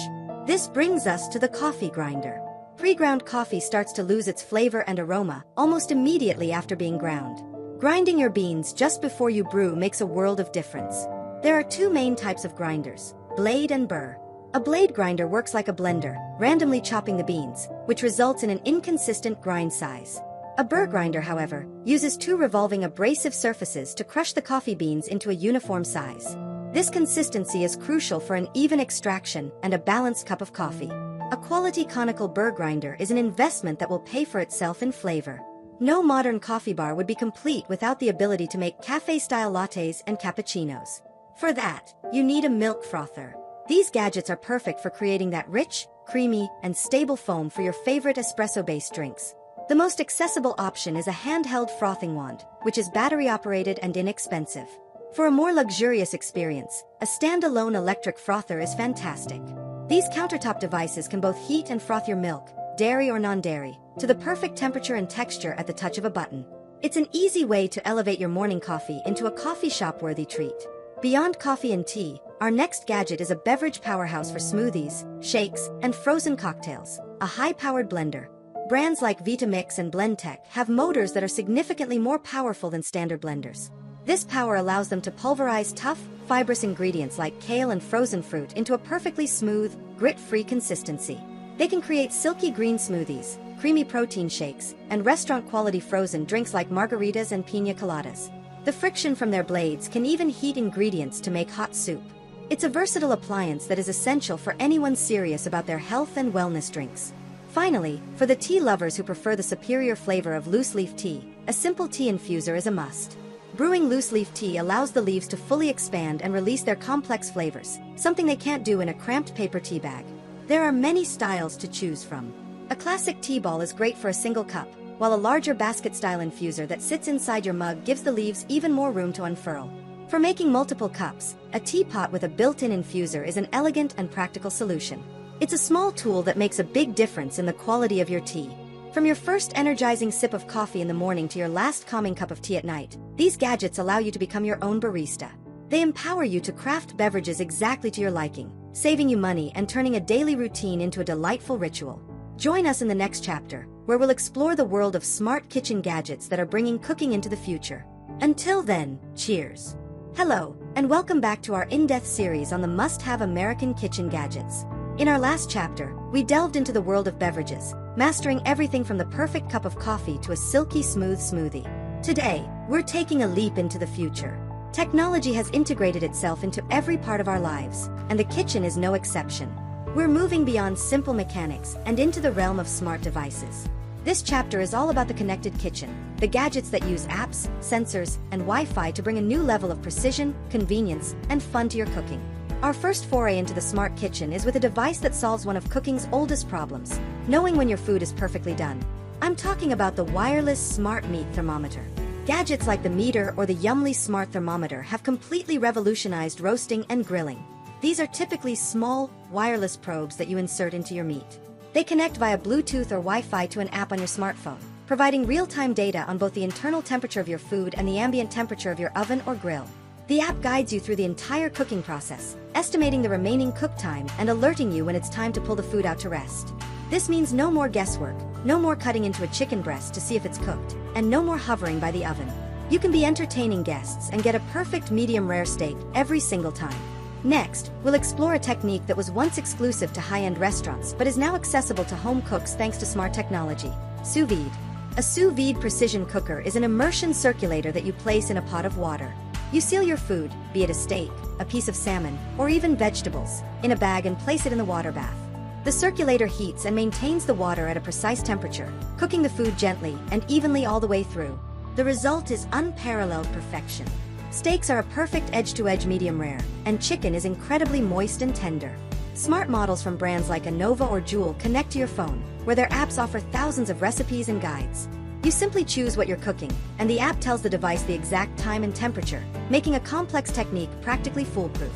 This brings us to the coffee grinder. Pre-ground coffee starts to lose its flavor and aroma almost immediately after being ground. Grinding your beans just before you brew makes a world of difference. There are two main types of grinders, blade and burr. A blade grinder works like a blender, randomly chopping the beans, which results in an inconsistent grind size. A burr grinder, however, uses two revolving abrasive surfaces to crush the coffee beans into a uniform size. This consistency is crucial for an even extraction and a balanced cup of coffee. A quality conical burr grinder is an investment that will pay for itself in flavor. No modern coffee bar would be complete without the ability to make cafe-style lattes and cappuccinos. For that, you need a milk frother. These gadgets are perfect for creating that rich, creamy, and stable foam for your favorite espresso-based drinks. The most accessible option is a handheld frothing wand, which is battery-operated and inexpensive. For a more luxurious experience, a standalone electric frother is fantastic. These countertop devices can both heat and froth your milk, dairy or non-dairy, to the perfect temperature and texture at the touch of a button. It's an easy way to elevate your morning coffee into a coffee shop-worthy treat. Beyond coffee and tea, our next gadget is a beverage powerhouse for smoothies, shakes, and frozen cocktails, a high-powered blender. Brands like Vitamix and Blendtec have motors that are significantly more powerful than standard blenders. This power allows them to pulverize tough, fibrous ingredients like kale and frozen fruit into a perfectly smooth, grit-free consistency. They can create silky green smoothies, creamy protein shakes, and restaurant-quality frozen drinks like margaritas and piña coladas. The friction from their blades can even heat ingredients to make hot soup. It's a versatile appliance that is essential for anyone serious about their health and wellness drinks. Finally, for the tea lovers who prefer the superior flavor of loose-leaf tea, a simple tea infuser is a must. Brewing loose-leaf tea allows the leaves to fully expand and release their complex flavors, something they can't do in a cramped paper tea bag. There are many styles to choose from. A classic tea ball is great for a single cup, while a larger basket-style infuser that sits inside your mug gives the leaves even more room to unfurl. For making multiple cups, a teapot with a built-in infuser is an elegant and practical solution. It's a small tool that makes a big difference in the quality of your tea. From your first energizing sip of coffee in the morning to your last calming cup of tea at night, these gadgets allow you to become your own barista. They empower you to craft beverages exactly to your liking, saving you money and turning a daily routine into a delightful ritual. Join us in the next chapter, where we'll explore the world of smart kitchen gadgets that are bringing cooking into the future. Until then, cheers! Hello, and welcome back to our in-depth series on the must-have American kitchen gadgets. In our last chapter, we delved into the world of beverages, mastering everything from the perfect cup of coffee to a silky smooth smoothie. Today, we're taking a leap into the future. Technology has integrated itself into every part of our lives, and the kitchen is no exception. We're moving beyond simple mechanics and into the realm of smart devices. This chapter is all about the connected kitchen, the gadgets that use apps, sensors, and Wi-Fi to bring a new level of precision, convenience, and fun to your cooking. Our first foray into the smart kitchen is with a device that solves one of cooking's oldest problems, knowing when your food is perfectly done. I'm talking about the wireless smart meat thermometer. Gadgets like the Meter or the Yumly Smart Thermometer have completely revolutionized roasting and grilling. These are typically small, wireless probes that you insert into your meat. They connect via Bluetooth or Wi-Fi to an app on your smartphone, providing real-time data on both the internal temperature of your food and the ambient temperature of your oven or grill. The app guides you through the entire cooking process, estimating the remaining cook time and alerting you when it's time to pull the food out to rest. This means no more guesswork, no more cutting into a chicken breast to see if it's cooked, and no more hovering by the oven. You can be entertaining guests and get a perfect medium-rare steak every single time. Next, we'll explore a technique that was once exclusive to high-end restaurants but is now accessible to home cooks thanks to smart technology: sous vide. A sous vide precision cooker is an immersion circulator that you place in a pot of water. You seal your food, be it a steak, a piece of salmon, or even vegetables, in a bag and place it in the water bath. The circulator heats and maintains the water at a precise temperature, cooking the food gently and evenly all the way through. The result is unparalleled perfection. Steaks are a perfect edge-to-edge medium rare, and chicken is incredibly moist and tender. Smart models from brands like Anova or Joule connect to your phone, where their apps offer thousands of recipes and guides. You simply choose what you're cooking, and the app tells the device the exact time and temperature, making a complex technique practically foolproof.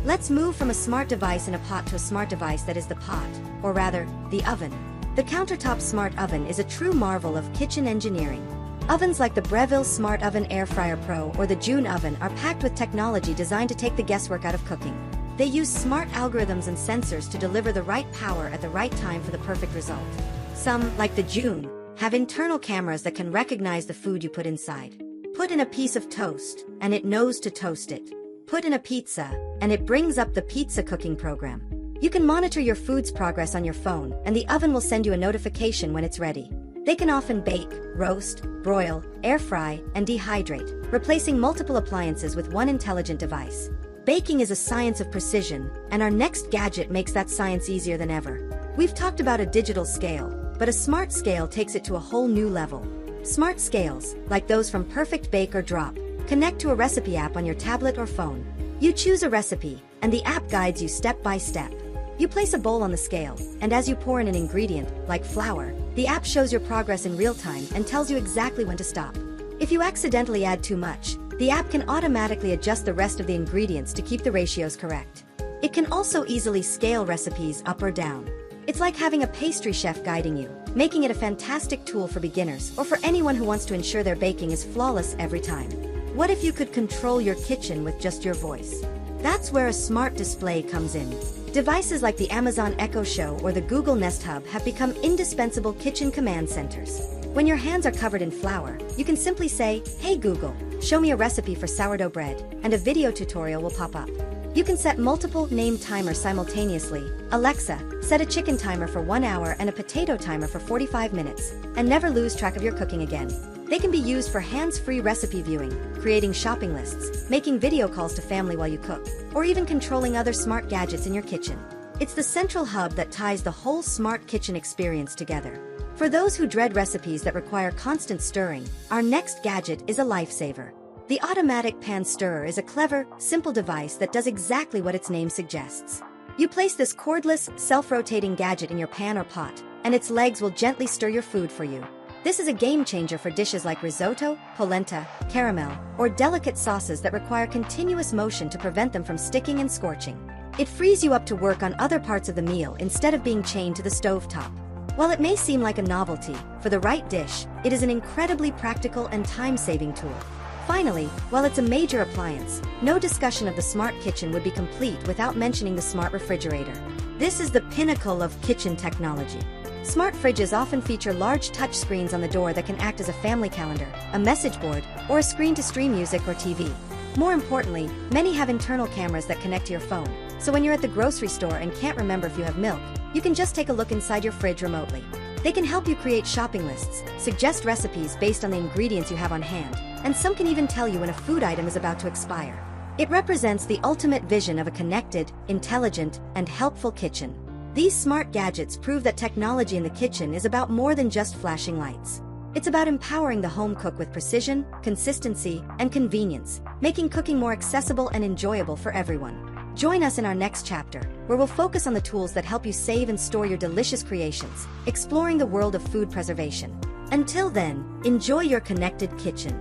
Let's move from a smart device in a pot to a smart device that is the pot, or rather, the oven. The countertop smart oven is a true marvel of kitchen engineering. Ovens like the Breville Smart Oven Air Fryer Pro or the June Oven are packed with technology designed to take the guesswork out of cooking. They use smart algorithms and sensors to deliver the right power at the right time for the perfect result. Some, like the June, have internal cameras that can recognize the food you put inside. Put in a piece of toast, and it knows to toast it. Put in a pizza, and it brings up the pizza cooking program. You can monitor your food's progress on your phone, and the oven will send you a notification when it's ready. They can often bake, roast, broil, air fry, and dehydrate, replacing multiple appliances with one intelligent device. Baking is a science of precision, and our next gadget makes that science easier than ever. We've talked about a digital scale, but a smart scale takes it to a whole new level. Smart scales, like those from Perfect Bake or Drop, connect to a recipe app on your tablet or phone. You choose a recipe, and the app guides you step by step. You place a bowl on the scale, and as you pour in an ingredient, like flour, the app shows your progress in real time and tells you exactly when to stop. If you accidentally add too much, the app can automatically adjust the rest of the ingredients to keep the ratios correct. It can also easily scale recipes up or down. It's like having a pastry chef guiding you, making it a fantastic tool for beginners or for anyone who wants to ensure their baking is flawless every time. What if you could control your kitchen with just your voice? That's where a smart display comes in. Devices like the Amazon Echo Show or the Google Nest Hub have become indispensable kitchen command centers. When your hands are covered in flour, you can simply say, "Hey Google, show me a recipe for sourdough bread," and a video tutorial will pop up. You can set multiple named timers simultaneously. Alexa, set a chicken timer for 1 hour and a potato timer for 45 minutes, and never lose track of your cooking again. They can be used for hands-free recipe viewing, creating shopping lists, making video calls to family while you cook, or even controlling other smart gadgets in your kitchen. It's the central hub that ties the whole smart kitchen experience together. For those who dread recipes that require constant stirring, our next gadget is a lifesaver. The automatic pan stirrer is a clever, simple device that does exactly what its name suggests. You place this cordless, self-rotating gadget in your pan or pot, and its legs will gently stir your food for you. This is a game changer for dishes like risotto, polenta, caramel, or delicate sauces that require continuous motion to prevent them from sticking and scorching. It frees you up to work on other parts of the meal instead of being chained to the stovetop. While it may seem like a novelty, for the right dish, it is an incredibly practical and time-saving tool. Finally, while it's a major appliance, no discussion of the smart kitchen would be complete without mentioning the smart refrigerator. This is the pinnacle of kitchen technology. Smart fridges often feature large touchscreens on the door that can act as a family calendar, a message board, or a screen to stream music or TV. More importantly, many have internal cameras that connect to your phone, so when you're at the grocery store and can't remember if you have milk, you can just take a look inside your fridge remotely. They can help you create shopping lists, suggest recipes based on the ingredients you have on hand, and some can even tell you when a food item is about to expire. It represents the ultimate vision of a connected, intelligent, and helpful kitchen. These smart gadgets prove that technology in the kitchen is about more than just flashing lights. It's about empowering the home cook with precision, consistency, and convenience, making cooking more accessible and enjoyable for everyone. Join us in our next chapter, where we'll focus on the tools that help you save and store your delicious creations, exploring the world of food preservation. Until then, enjoy your connected kitchen.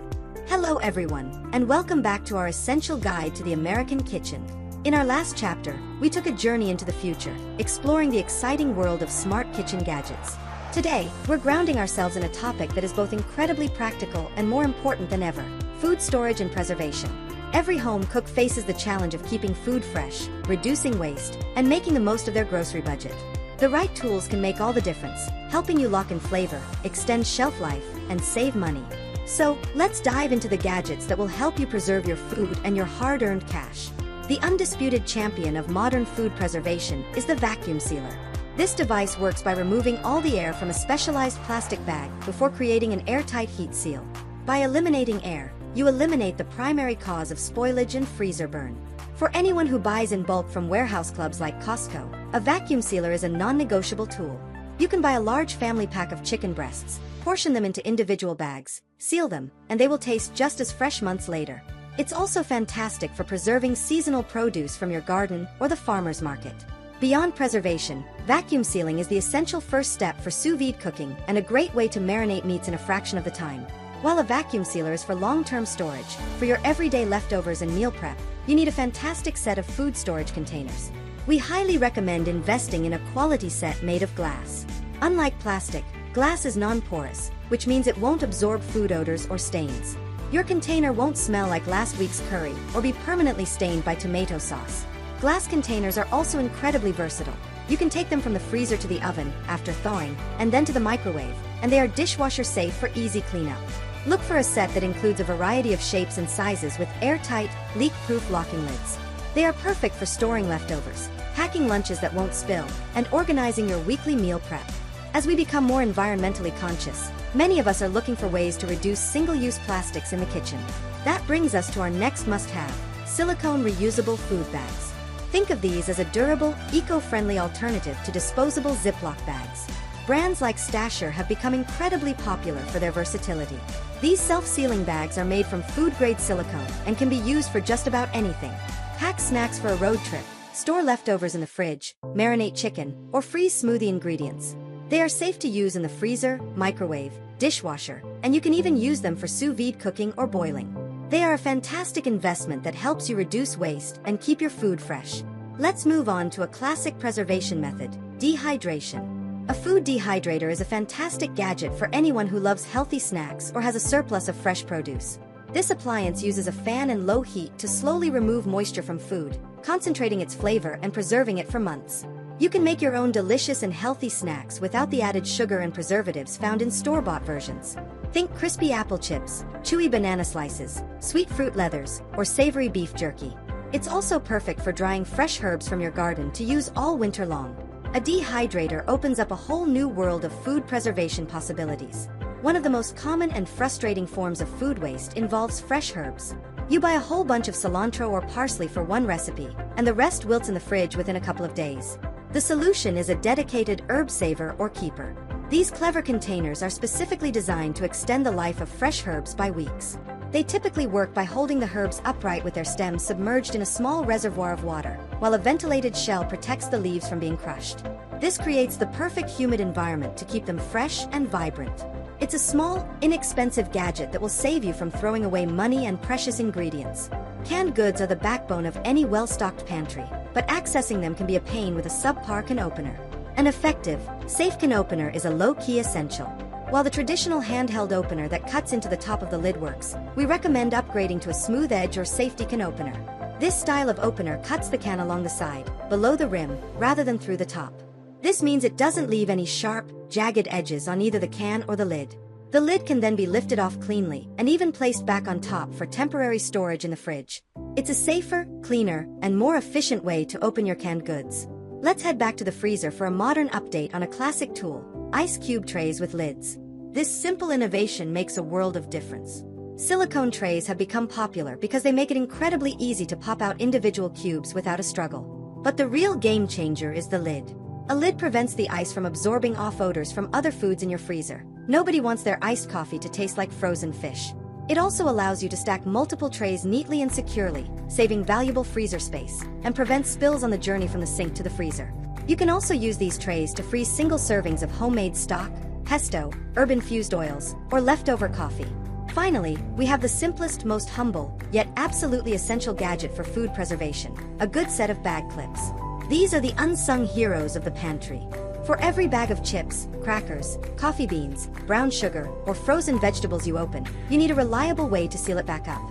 Hello everyone, and welcome back to our essential guide to the American kitchen. In our last chapter, we took a journey into the future, exploring the exciting world of smart kitchen gadgets. Today, we're grounding ourselves in a topic that is both incredibly practical and more important than ever: food storage and preservation. Every home cook faces the challenge of keeping food fresh, reducing waste, and making the most of their grocery budget. The right tools can make all the difference, helping you lock in flavor, extend shelf life, and save money. So, let's dive into the gadgets that will help you preserve your food and your hard-earned cash. The undisputed champion of modern food preservation is the vacuum sealer. This device works by removing all the air from a specialized plastic bag before creating an airtight heat seal. By eliminating air, you eliminate the primary cause of spoilage and freezer burn. For anyone who buys in bulk from warehouse clubs like Costco, a vacuum sealer is a non-negotiable tool. You can buy a large family pack of chicken breasts, portion them into individual bags, seal them, and they will taste just as fresh months later. It's also fantastic for preserving seasonal produce from your garden or the farmer's market. Beyond preservation, vacuum sealing is the essential first step for sous vide cooking and a great way to marinate meats in a fraction of the time. While a vacuum sealer is for long-term storage, for your everyday leftovers and meal prep, you need a fantastic set of food storage containers. We highly recommend investing in a quality set made of glass. Unlike plastic, glass is non-porous, which means it won't absorb food odors or stains. Your container won't smell like last week's curry or be permanently stained by tomato sauce. Glass containers are also incredibly versatile. You can take them from the freezer to the oven after thawing, and then to the microwave, and they are dishwasher safe for easy cleanup. Look for a set that includes a variety of shapes and sizes with airtight, leak-proof locking lids. They are perfect for storing leftovers, packing lunches that won't spill, and organizing your weekly meal prep. As we become more environmentally conscious, many of us are looking for ways to reduce single-use plastics in the kitchen. That brings us to our next must-have: silicone reusable food bags. Think of these as a durable, eco-friendly alternative to disposable Ziploc bags. Brands like Stasher have become incredibly popular for their versatility. These self-sealing bags are made from food-grade silicone and can be used for just about anything. Pack snacks for a road trip, store leftovers in the fridge, marinate chicken, or freeze smoothie ingredients. They are safe to use in the freezer, microwave, dishwasher, and you can even use them for sous vide cooking or boiling. They are a fantastic investment that helps you reduce waste and keep your food fresh. Let's move on to a classic preservation method: dehydration. A food dehydrator is a fantastic gadget for anyone who loves healthy snacks or has a surplus of fresh produce. This appliance uses a fan and low heat to slowly remove moisture from food, concentrating its flavor and preserving it for months. You can make your own delicious and healthy snacks without the added sugar and preservatives found in store-bought versions. Think crispy apple chips, chewy banana slices, sweet fruit leathers, or savory beef jerky. It's also perfect for drying fresh herbs from your garden to use all winter long. A dehydrator opens up a whole new world of food preservation possibilities. One of the most common and frustrating forms of food waste involves fresh herbs. You buy a whole bunch of cilantro or parsley for one recipe, and the rest wilts in the fridge within a couple of days. The solution is a dedicated herb saver or keeper. These clever containers are specifically designed to extend the life of fresh herbs by weeks. They typically work by holding the herbs upright with their stems submerged in a small reservoir of water, while a ventilated shell protects the leaves from being crushed. This creates the perfect humid environment to keep them fresh and vibrant. It's a small, inexpensive gadget that will save you from throwing away money and precious ingredients. Canned goods are the backbone of any well-stocked pantry, but accessing them can be a pain with a subpar can opener. An effective, safe can opener is a low-key essential. While the traditional handheld opener that cuts into the top of the lid works, we recommend upgrading to a smooth edge or safety can opener. This style of opener cuts the can along the side, below the rim, rather than through the top. This means it doesn't leave any sharp, jagged edges on either the can or the lid. The lid can then be lifted off cleanly and even placed back on top for temporary storage in the fridge. It's a safer, cleaner, and more efficient way to open your canned goods. Let's head back to the freezer for a modern update on a classic tool: ice cube trays with lids. This simple innovation makes a world of difference. Silicone trays have become popular because they make it incredibly easy to pop out individual cubes without a struggle. But the real game changer is the lid. A lid prevents the ice from absorbing off odors from other foods in your freezer. Nobody wants their iced coffee to taste like frozen fish. It also allows you to stack multiple trays neatly and securely, saving valuable freezer space, and prevents spills on the journey from the sink to the freezer. You can also use these trays to freeze single servings of homemade stock, pesto, herb-infused oils, or leftover coffee. Finally, we have the simplest, most humble, yet absolutely essential gadget for food preservation: a good set of bag clips. These are the unsung heroes of the pantry. For every bag of chips, crackers, coffee beans, brown sugar, or frozen vegetables you open, you need a reliable way to seal it back up.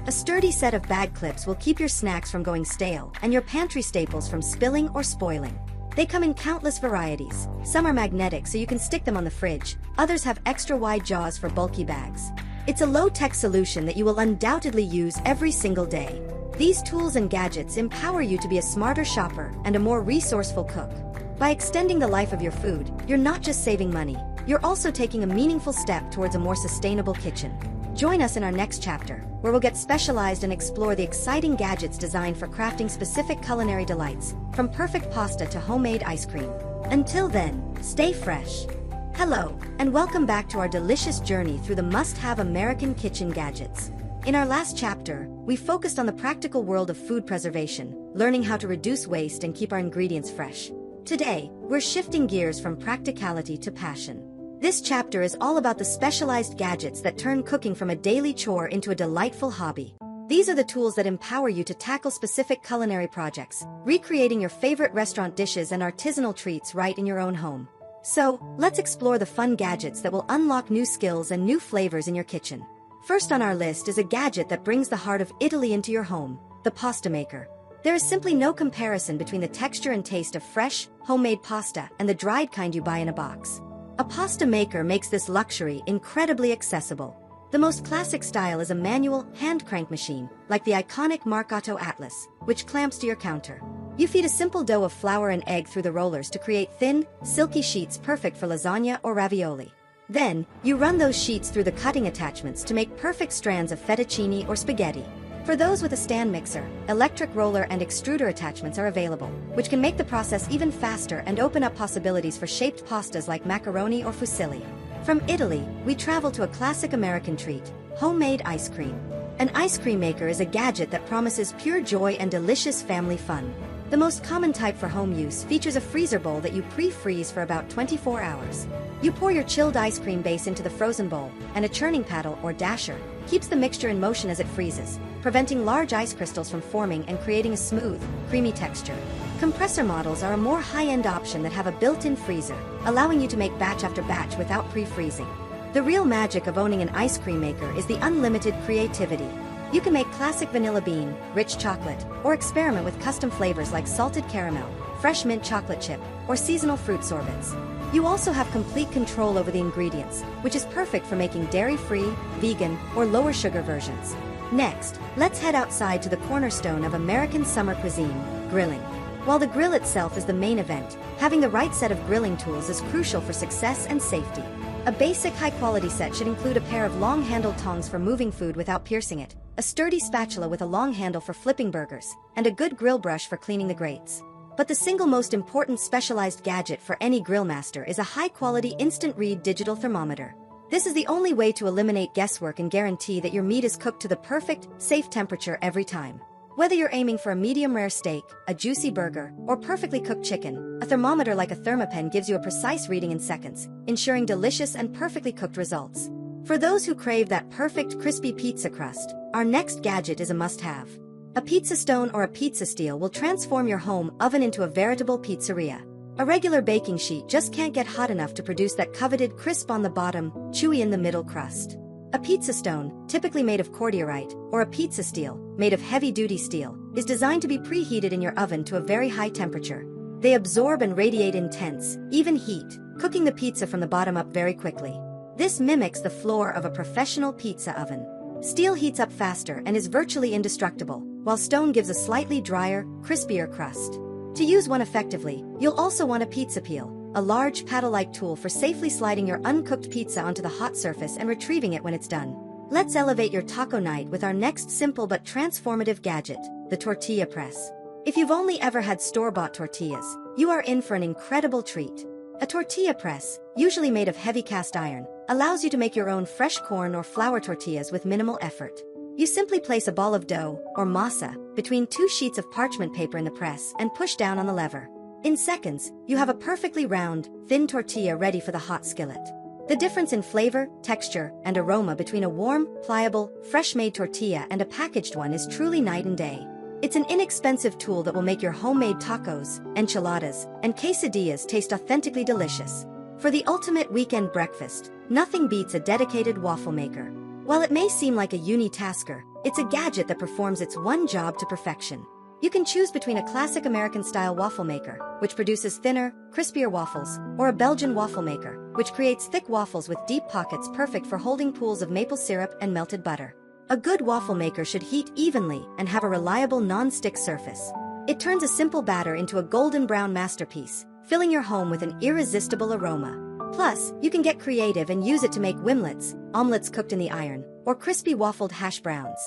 A sturdy set of bag clips will keep your snacks from going stale and your pantry staples from spilling or spoiling. They come in countless varieties. Some are magnetic so you can stick them on the fridge, others have extra wide jaws for bulky bags. It's a low-tech solution that you will undoubtedly use every single day. These tools and gadgets empower you to be a smarter shopper and a more resourceful cook. By extending the life of your food, you're not just saving money, you're also taking a meaningful step towards a more sustainable kitchen. Join us in our next chapter, where we'll get specialized and explore the exciting gadgets designed for crafting specific culinary delights, from perfect pasta to homemade ice cream. Until then, stay fresh. Hello, and welcome back to our delicious journey through the must-have American kitchen gadgets. In our last chapter, we focused on the practical world of food preservation, learning how to reduce waste and keep our ingredients fresh. Today, we're shifting gears from practicality to passion. This chapter is all about the specialized gadgets that turn cooking from a daily chore into a delightful hobby. These are the tools that empower you to tackle specific culinary projects, recreating your favorite restaurant dishes and artisanal treats right in your own home. So, let's explore the fun gadgets that will unlock new skills and new flavors in your kitchen. First on our list is a gadget that brings the heart of Italy into your home: the pasta maker. There is simply no comparison between the texture and taste of fresh, homemade pasta and the dried kind you buy in a box. A pasta maker makes this luxury incredibly accessible. The most classic style is a manual, hand crank machine, like the iconic Marcato Atlas, which clamps to your counter. You feed a simple dough of flour and egg through the rollers to create thin, silky sheets perfect for lasagna or ravioli. Then, you run those sheets through the cutting attachments to make perfect strands of fettuccine or spaghetti. For those with a stand mixer, electric roller and extruder attachments are available, which can make the process even faster and open up possibilities for shaped pastas like macaroni or fusilli. From Italy, we travel to a classic American treat, homemade ice cream. An ice cream maker is a gadget that promises pure joy and delicious family fun. The most common type for home use features a freezer bowl that you pre-freeze for about 24 hours. You pour your chilled ice cream base into the frozen bowl, and a churning paddle or dasher keeps the mixture in motion as it freezes, preventing large ice crystals from forming and creating a smooth, creamy texture. Compressor models are a more high-end option that have a built-in freezer, allowing you to make batch after batch without pre-freezing. The real magic of owning an ice cream maker is the unlimited creativity. You can make classic vanilla bean, rich chocolate, or experiment with custom flavors like salted caramel, fresh mint chocolate chip, or seasonal fruit sorbets. You also have complete control over the ingredients, which is perfect for making dairy-free, vegan, or lower sugar versions. Next, let's head outside to the cornerstone of American summer cuisine, grilling. While the grill itself is the main event, having the right set of grilling tools is crucial for success and safety. A basic high-quality set should include a pair of long-handled tongs for moving food without piercing it, a sturdy spatula with a long handle for flipping burgers, and a good grill brush for cleaning the grates. But the single most important specialized gadget for any grill master is a high-quality instant-read digital thermometer. This is the only way to eliminate guesswork and guarantee that your meat is cooked to the perfect, safe temperature every time. Whether you're aiming for a medium-rare steak, a juicy burger, or perfectly cooked chicken, a thermometer like a thermopen gives you a precise reading in seconds, ensuring delicious and perfectly cooked results. For those who crave that perfect crispy pizza crust, our next gadget is a must-have. A pizza stone or a pizza steel will transform your home oven into a veritable pizzeria. A regular baking sheet just can't get hot enough to produce that coveted crisp on the bottom, chewy in the middle crust. A pizza stone, typically made of cordierite, or a pizza steel, made of heavy-duty steel, is designed to be preheated in your oven to a very high temperature. They absorb and radiate intense, even heat, cooking the pizza from the bottom up very quickly. This mimics the floor of a professional pizza oven. Steel heats up faster and is virtually indestructible, while stone gives a slightly drier, crispier crust. To use one effectively, you'll also want a pizza peel, a large paddle-like tool for safely sliding your uncooked pizza onto the hot surface and retrieving it when it's done. Let's elevate your taco night with our next simple but transformative gadget, the tortilla press. If you've only ever had store-bought tortillas, you are in for an incredible treat. A tortilla press, usually made of heavy cast iron, allows you to make your own fresh corn or flour tortillas with minimal effort. You simply place a ball of dough, or masa, between two sheets of parchment paper in the press and push down on the lever. In seconds, you have a perfectly round, thin tortilla ready for the hot skillet. The difference in flavor, texture, and aroma between a warm, pliable, fresh-made tortilla and a packaged one is truly night and day. It's an inexpensive tool that will make your homemade tacos, enchiladas, and quesadillas taste authentically delicious. For the ultimate weekend breakfast, nothing beats a dedicated waffle maker. While it may seem like a uni-tasker, it's a gadget that performs its one job to perfection. You can choose between a classic American-style waffle maker, which produces thinner, crispier waffles, or a Belgian waffle maker, which creates thick waffles with deep pockets perfect for holding pools of maple syrup and melted butter. A good waffle maker should heat evenly and have a reliable non-stick surface. It turns a simple batter into a golden brown masterpiece, filling your home with an irresistible aroma. Plus, you can get creative and use it to make wimlets, omelets cooked in the iron, or crispy waffled hash browns.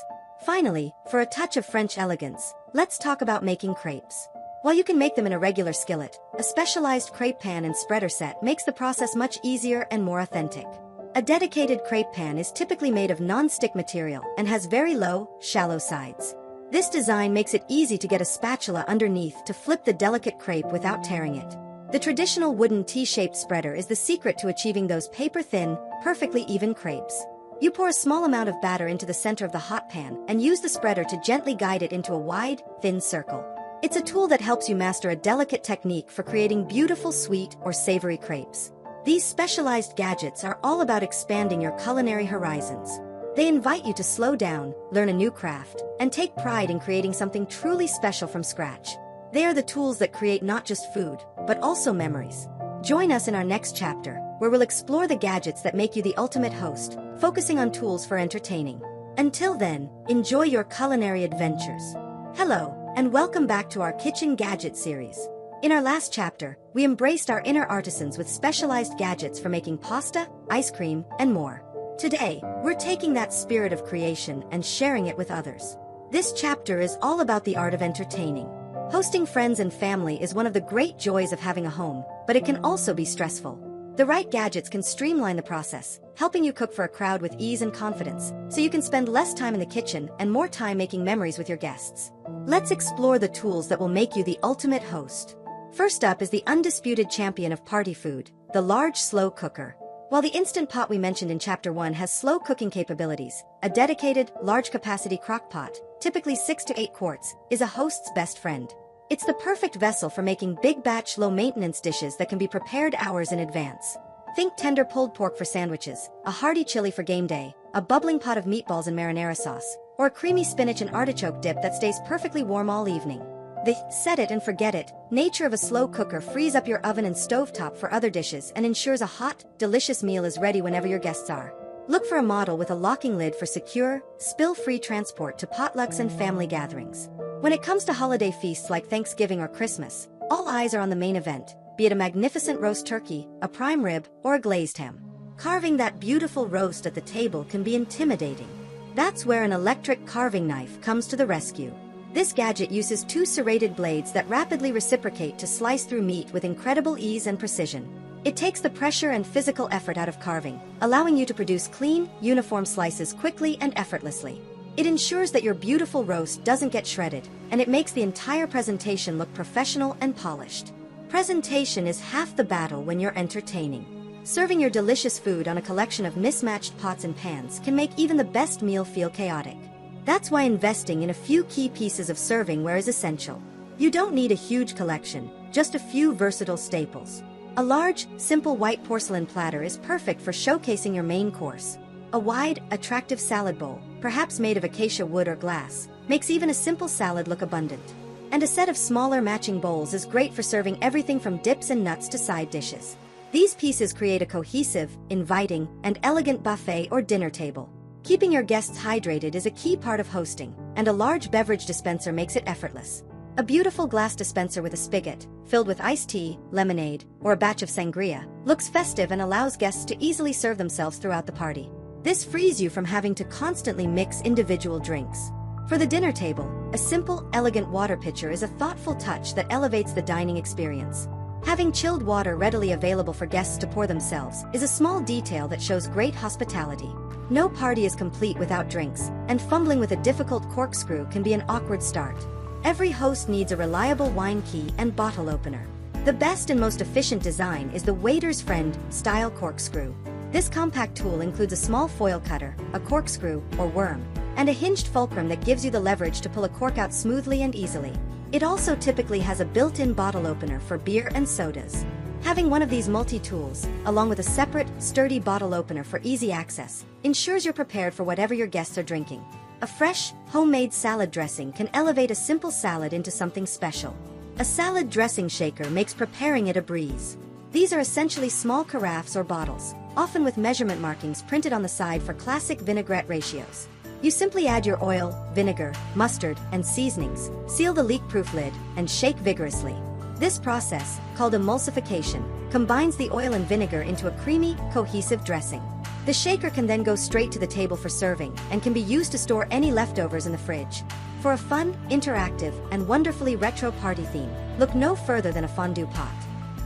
Finally, for a touch of French elegance, let's talk about making crepes. While you can make them in a regular skillet, a specialized crepe pan and spreader set makes the process much easier and more authentic. A dedicated crepe pan is typically made of non-stick material and has very low, shallow sides. This design makes it easy to get a spatula underneath to flip the delicate crepe without tearing it. The traditional wooden T-shaped spreader is the secret to achieving those paper-thin, perfectly even crepes. You pour a small amount of batter into the center of the hot pan and use the spreader to gently guide it into a wide, thin circle. It's a tool that helps you master a delicate technique for creating beautiful sweet or savory crepes. These specialized gadgets are all about expanding your culinary horizons. They invite you to slow down, learn a new craft, and take pride in creating something truly special from scratch. They are the tools that create not just food, but also memories. Join us in our next chapter, where we'll explore the gadgets that make you the ultimate host, focusing on tools for entertaining. Until then, enjoy your culinary adventures. Hello, and welcome back to our Kitchen Gadget series. In our last chapter, we embraced our inner artisans with specialized gadgets for making pasta, ice cream, and more. Today, we're taking that spirit of creation and sharing it with others. This chapter is all about the art of entertaining. Hosting friends and family is one of the great joys of having a home, but it can also be stressful. The right gadgets can streamline the process, helping you cook for a crowd with ease and confidence, so you can spend less time in the kitchen and more time making memories with your guests. Let's explore the tools that will make you the ultimate host. First up is the undisputed champion of party food, the large slow cooker. While the Instant Pot we mentioned in Chapter 1 has slow cooking capabilities, a dedicated, large-capacity crock pot, typically 6 to 8 quarts, is a host's best friend. It's the perfect vessel for making big-batch, low-maintenance dishes that can be prepared hours in advance. Think tender pulled pork for sandwiches, a hearty chili for game day, a bubbling pot of meatballs and marinara sauce, or a creamy spinach and artichoke dip that stays perfectly warm all evening. The set it and forget it nature of a slow cooker frees up your oven and stovetop for other dishes and ensures a hot, delicious meal is ready whenever your guests are. Look for a model with a locking lid for secure, spill-free transport to potlucks and family gatherings. When it comes to holiday feasts like Thanksgiving or Christmas, all eyes are on the main event, be it a magnificent roast turkey, a prime rib, or a glazed ham. Carving that beautiful roast at the table can be intimidating. That's where an electric carving knife comes to the rescue. This gadget uses 2 serrated blades that rapidly reciprocate to slice through meat with incredible ease and precision. It takes the pressure and physical effort out of carving, allowing you to produce clean, uniform slices quickly and effortlessly. It ensures that your beautiful roast doesn't get shredded, and it makes the entire presentation look professional and polished. Presentation is half the battle when you're entertaining. Serving your delicious food on a collection of mismatched pots and pans can make even the best meal feel chaotic. That's why investing in a few key pieces of servingware is essential. You don't need a huge collection, just a few versatile staples. A large, simple white porcelain platter is perfect for showcasing your main course. A wide, attractive salad bowl, perhaps made of acacia wood or glass, makes even a simple salad look abundant. And a set of smaller matching bowls is great for serving everything from dips and nuts to side dishes. These pieces create a cohesive, inviting, and elegant buffet or dinner table. Keeping your guests hydrated is a key part of hosting, and a large beverage dispenser makes it effortless. A beautiful glass dispenser with a spigot, filled with iced tea, lemonade, or a batch of sangria, looks festive and allows guests to easily serve themselves throughout the party. This frees you from having to constantly mix individual drinks. For the dinner table, a simple, elegant water pitcher is a thoughtful touch that elevates the dining experience. Having chilled water readily available for guests to pour themselves is a small detail that shows great hospitality. No party is complete without drinks, and fumbling with a difficult corkscrew can be an awkward start. Every host needs a reliable wine key and bottle opener. The best and most efficient design is the waiter's friend style corkscrew. This compact tool includes a small foil cutter, a corkscrew, or worm, and a hinged fulcrum that gives you the leverage to pull a cork out smoothly and easily. It also typically has a built-in bottle opener for beer and sodas. Having one of these multi-tools, along with a separate, sturdy bottle opener for easy access, ensures you're prepared for whatever your guests are drinking. A fresh, homemade salad dressing can elevate a simple salad into something special. A salad dressing shaker makes preparing it a breeze. These are essentially small carafes or bottles, often with measurement markings printed on the side for classic vinaigrette ratios. You simply add your oil, vinegar, mustard, and seasonings, seal the leak-proof lid, and shake vigorously. This process, called emulsification, combines the oil and vinegar into a creamy, cohesive dressing. The shaker can then go straight to the table for serving and can be used to store any leftovers in the fridge. For a fun, interactive, and wonderfully retro party theme, look no further than a fondue pot.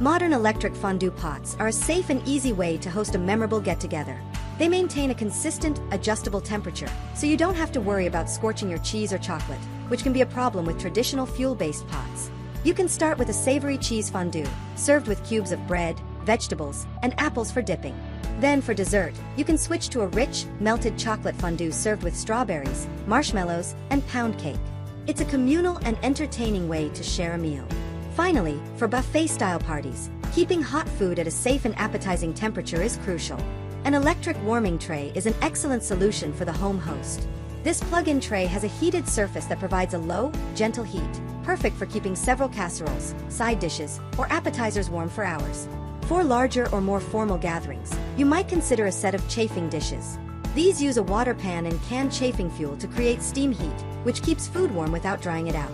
Modern electric fondue pots are a safe and easy way to host a memorable get-together. They maintain a consistent, adjustable temperature, so you don't have to worry about scorching your cheese or chocolate, which can be a problem with traditional fuel-based pots. You can start with a savory cheese fondue, served with cubes of bread, vegetables, and apples for dipping. Then for dessert, you can switch to a rich, melted chocolate fondue served with strawberries, marshmallows, and pound cake. It's a communal and entertaining way to share a meal. Finally, for buffet-style parties, keeping hot food at a safe and appetizing temperature is crucial. An electric warming tray is an excellent solution for the home host. This plug-in tray has a heated surface that provides a low, gentle heat, perfect for keeping several casseroles, side dishes, or appetizers warm for hours. For larger or more formal gatherings, you might consider a set of chafing dishes. These use a water pan and canned chafing fuel to create steam heat, which keeps food warm without drying it out.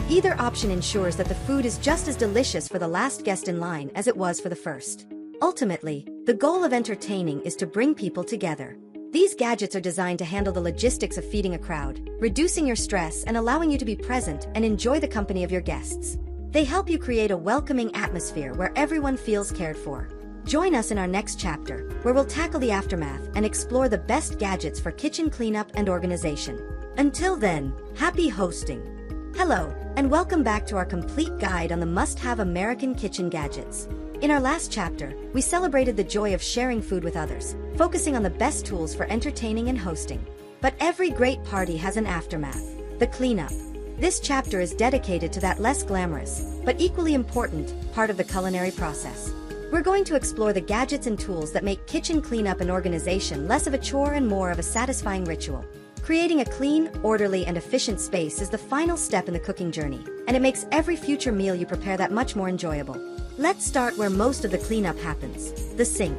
Either option ensures that the food is just as delicious for the last guest in line as it was for the first. Ultimately, the goal of entertaining is to bring people together. These gadgets are designed to handle the logistics of feeding a crowd, reducing your stress and allowing you to be present and enjoy the company of your guests. They help you create a welcoming atmosphere where everyone feels cared for. Join us in our next chapter, where we'll tackle the aftermath and explore the best gadgets for kitchen cleanup and organization. Until then, happy hosting! Hello, and welcome back to our complete guide on the must-have American kitchen gadgets. In our last chapter, we celebrated the joy of sharing food with others, focusing on the best tools for entertaining and hosting. But every great party has an aftermath, the cleanup. This chapter is dedicated to that less glamorous, but equally important, part of the culinary process. We're going to explore the gadgets and tools that make kitchen cleanup and organization less of a chore and more of a satisfying ritual. Creating a clean, orderly, and efficient space is the final step in the cooking journey, and it makes every future meal you prepare that much more enjoyable. Let's start where most of the cleanup happens, the sink.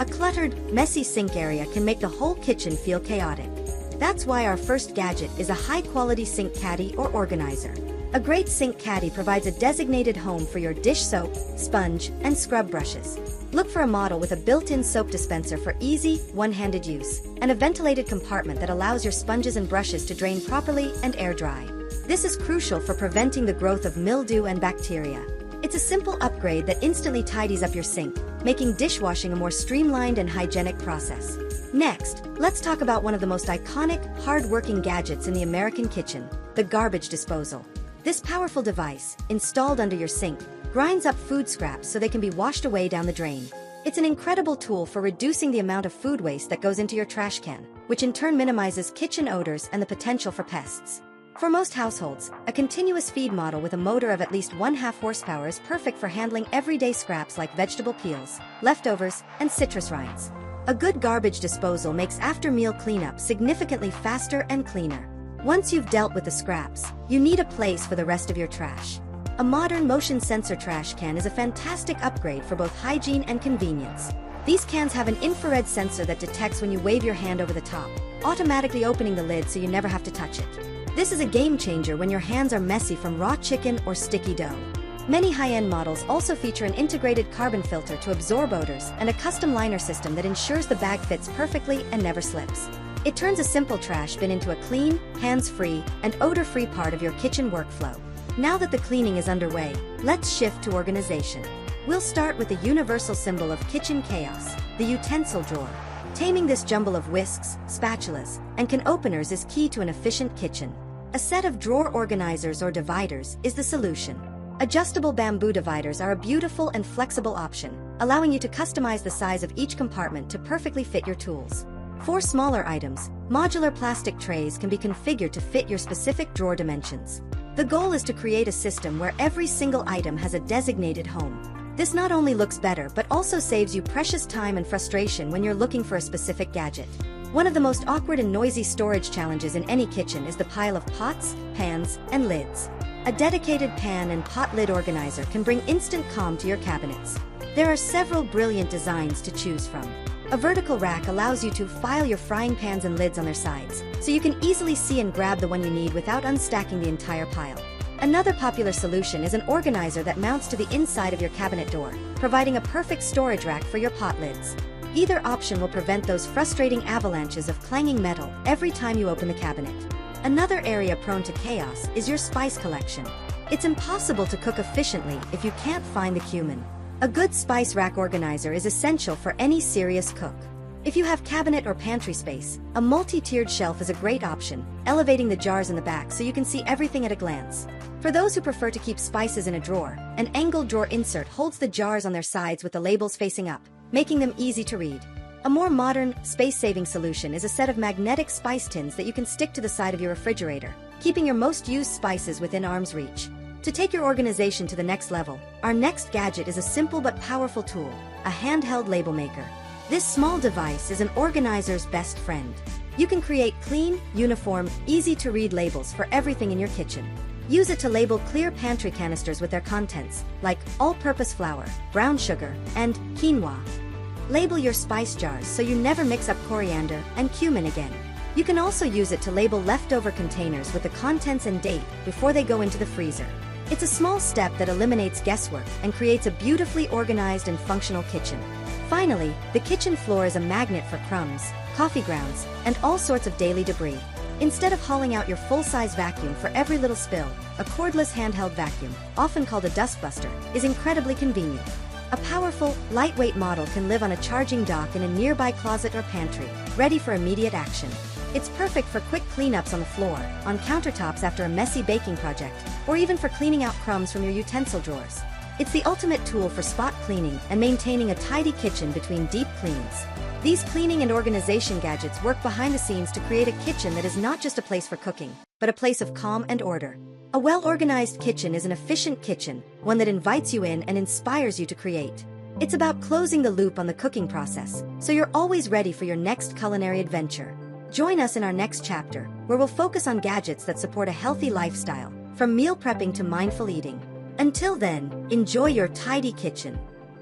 A cluttered, messy sink area can make the whole kitchen feel chaotic. That's why our first gadget is a high-quality sink caddy or organizer. A great sink caddy provides a designated home for your dish soap, sponge, and scrub brushes. Look for a model with a built-in soap dispenser for easy, one-handed use, and a ventilated compartment that allows your sponges and brushes to drain properly and air dry. This is crucial for preventing the growth of mildew and bacteria. It's a simple upgrade that instantly tidies up your sink, making dishwashing a more streamlined and hygienic process. Next, let's talk about one of the most iconic, hard-working gadgets in the American kitchen, the garbage disposal. This powerful device, installed under your sink, grinds up food scraps so they can be washed away down the drain. It's an incredible tool for reducing the amount of food waste that goes into your trash can, which in turn minimizes kitchen odors and the potential for pests. For most households, a continuous feed model with a motor of at least 1/2 horsepower is perfect for handling everyday scraps like vegetable peels, leftovers, and citrus rinds. A good garbage disposal makes after-meal cleanup significantly faster and cleaner. Once you've dealt with the scraps, you need a place for the rest of your trash. A modern motion sensor trash can is a fantastic upgrade for both hygiene and convenience. These cans have an infrared sensor that detects when you wave your hand over the top, automatically opening the lid so you never have to touch it. This is a game changer when your hands are messy from raw chicken or sticky dough. Many high-end models also feature an integrated carbon filter to absorb odors and a custom liner system that ensures the bag fits perfectly and never slips. It turns a simple trash bin into a clean, hands-free, and odor-free part of your kitchen workflow. Now that the cleaning is underway, let's shift to organization. We'll start with the universal symbol of kitchen chaos, the utensil drawer. Taming this jumble of whisks, spatulas, and can openers is key to an efficient kitchen. A set of drawer organizers or dividers is the solution. Adjustable bamboo dividers are a beautiful and flexible option, allowing you to customize the size of each compartment to perfectly fit your tools. For smaller items, modular plastic trays can be configured to fit your specific drawer dimensions. The goal is to create a system where every single item has a designated home. This not only looks better but also saves you precious time and frustration when you're looking for a specific gadget. One of the most awkward and noisy storage challenges in any kitchen is the pile of pots, pans, and lids. A dedicated pan and pot lid organizer can bring instant calm to your cabinets. There are several brilliant designs to choose from. A vertical rack allows you to file your frying pans and lids on their sides, so you can easily see and grab the one you need without unstacking the entire pile. Another popular solution is an organizer that mounts to the inside of your cabinet door, providing a perfect storage rack for your pot lids. Either option will prevent those frustrating avalanches of clanging metal every time you open the cabinet. Another area prone to chaos is your spice collection. It's impossible to cook efficiently if you can't find the cumin. A good spice rack organizer is essential for any serious cook. If you have cabinet or pantry space, a multi-tiered shelf is a great option, elevating the jars in the back so you can see everything at a glance. For those who prefer to keep spices in a drawer, an angled drawer insert holds the jars on their sides with the labels facing up, making them easy to read. A more modern, space-saving solution is a set of magnetic spice tins that you can stick to the side of your refrigerator, keeping your most used spices within arm's reach. To take your organization to the next level, our next gadget is a simple but powerful tool, a handheld label maker. This small device is an organizer's best friend. You can create clean, uniform, easy-to-read labels for everything in your kitchen. Use it to label clear pantry canisters with their contents, like all-purpose flour, brown sugar, and quinoa. Label your spice jars so you never mix up coriander and cumin again. You can also use it to label leftover containers with the contents and date before they go into the freezer. It's a small step that eliminates guesswork and creates a beautifully organized and functional kitchen. Finally, the kitchen floor is a magnet for crumbs, coffee grounds, and all sorts of daily debris. Instead of hauling out your full-size vacuum for every little spill, a cordless handheld vacuum, often called a dustbuster, is incredibly convenient. A powerful, lightweight model can live on a charging dock in a nearby closet or pantry, ready for immediate action. It's perfect for quick cleanups on the floor, on countertops after a messy baking project, or even for cleaning out crumbs from your utensil drawers. It's the ultimate tool for spot cleaning and maintaining a tidy kitchen between deep cleans. These cleaning and organization gadgets work behind the scenes to create a kitchen that is not just a place for cooking, but a place of calm and order. A well-organized kitchen is an efficient kitchen, one that invites you in and inspires you to create. It's about closing the loop on the cooking process, so you're always ready for your next culinary adventure. Join us in our next chapter, where we'll focus on gadgets that support a healthy lifestyle, from meal prepping to mindful eating. Until then, enjoy your tidy kitchen.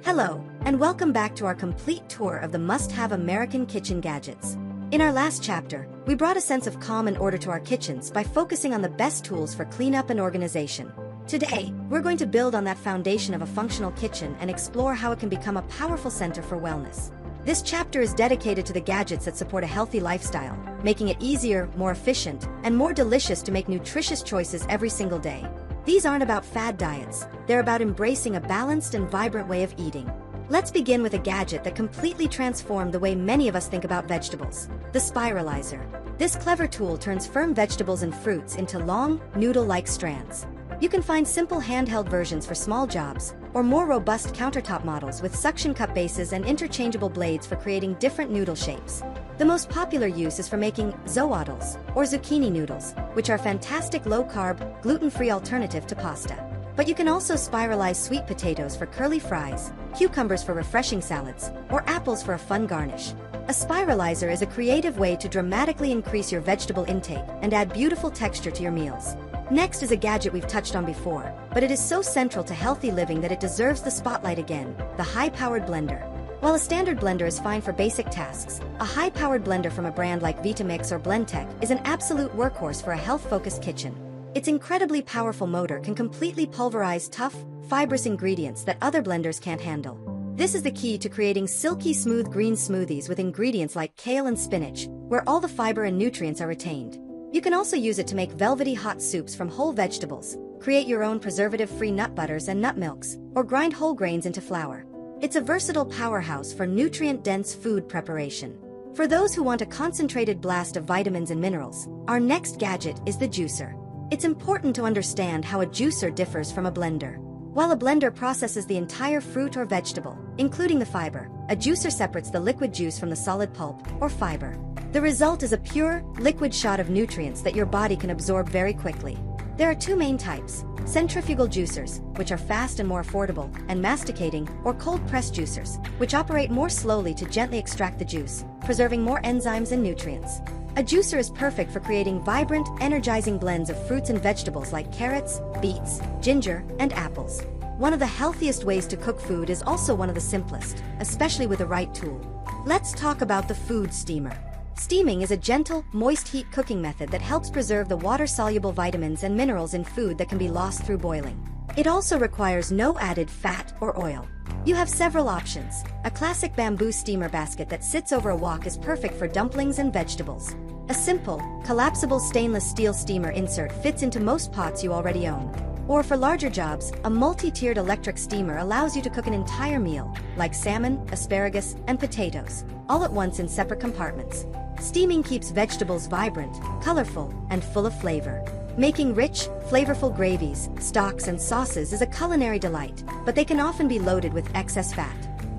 Hello, and welcome back to our complete tour of the must-have American kitchen gadgets. In our last chapter, we brought a sense of calm and order to our kitchens by focusing on the best tools for cleanup and organization. Today, we're going to build on that foundation of a functional kitchen and explore how it can become a powerful center for wellness. This chapter is dedicated to the gadgets that support a healthy lifestyle, making it easier, more efficient, and more delicious to make nutritious choices every single day. These aren't about fad diets, they're about embracing a balanced and vibrant way of eating. Let's begin with a gadget that completely transformed the way many of us think about vegetables: the spiralizer. This clever tool turns firm vegetables and fruits into long, noodle-like strands. You can find simple handheld versions for small jobs, or more robust countertop models with suction cup bases and interchangeable blades for creating different noodle shapes. The most popular use is for making zoodles, or zucchini noodles, which are fantastic low-carb, gluten-free alternative to pasta. But you can also spiralize sweet potatoes for curly fries, cucumbers for refreshing salads, or apples for a fun garnish. A spiralizer is a creative way to dramatically increase your vegetable intake and add beautiful texture to your meals. Next is a gadget we've touched on before, but it is so central to healthy living that it deserves the spotlight again: the high-powered blender. While a standard blender is fine for basic tasks, a high-powered blender from a brand like Vitamix or Blendtec is an absolute workhorse for a health-focused kitchen. Its incredibly powerful motor can completely pulverize tough, fibrous ingredients that other blenders can't handle. This is the key to creating silky smooth green smoothies with ingredients like kale and spinach, where all the fiber and nutrients are retained. You can also use it to make velvety hot soups from whole vegetables, create your own preservative-free nut butters and nut milks, or grind whole grains into flour. It's a versatile powerhouse for nutrient-dense food preparation. For those who want a concentrated blast of vitamins and minerals, our next gadget is the juicer. It's important to understand how a juicer differs from a blender. While a blender processes the entire fruit or vegetable, including the fiber, a juicer separates the liquid juice from the solid pulp, or fiber. The result is a pure, liquid shot of nutrients that your body can absorb very quickly. There are two main types: centrifugal juicers, which are fast and more affordable, and masticating, or cold-press juicers, which operate more slowly to gently extract the juice, preserving more enzymes and nutrients. A juicer is perfect for creating vibrant, energizing blends of fruits and vegetables like carrots, beets, ginger, and apples. One of the healthiest ways to cook food is also one of the simplest, especially with the right tool. Let's talk about the food steamer. Steaming is a gentle, moist heat cooking method that helps preserve the water-soluble vitamins and minerals in food that can be lost through boiling. It also requires no added fat or oil. You have several options. A classic bamboo steamer basket that sits over a wok is perfect for dumplings and vegetables. A simple, collapsible stainless steel steamer insert fits into most pots you already own. Or for larger jobs, a multi-tiered electric steamer allows you to cook an entire meal, like salmon, asparagus, and potatoes, all at once in separate compartments. Steaming keeps vegetables vibrant, colorful, and full of flavor. Making rich, flavorful gravies, stocks, and sauces is a culinary delight, but they can often be loaded with excess fat.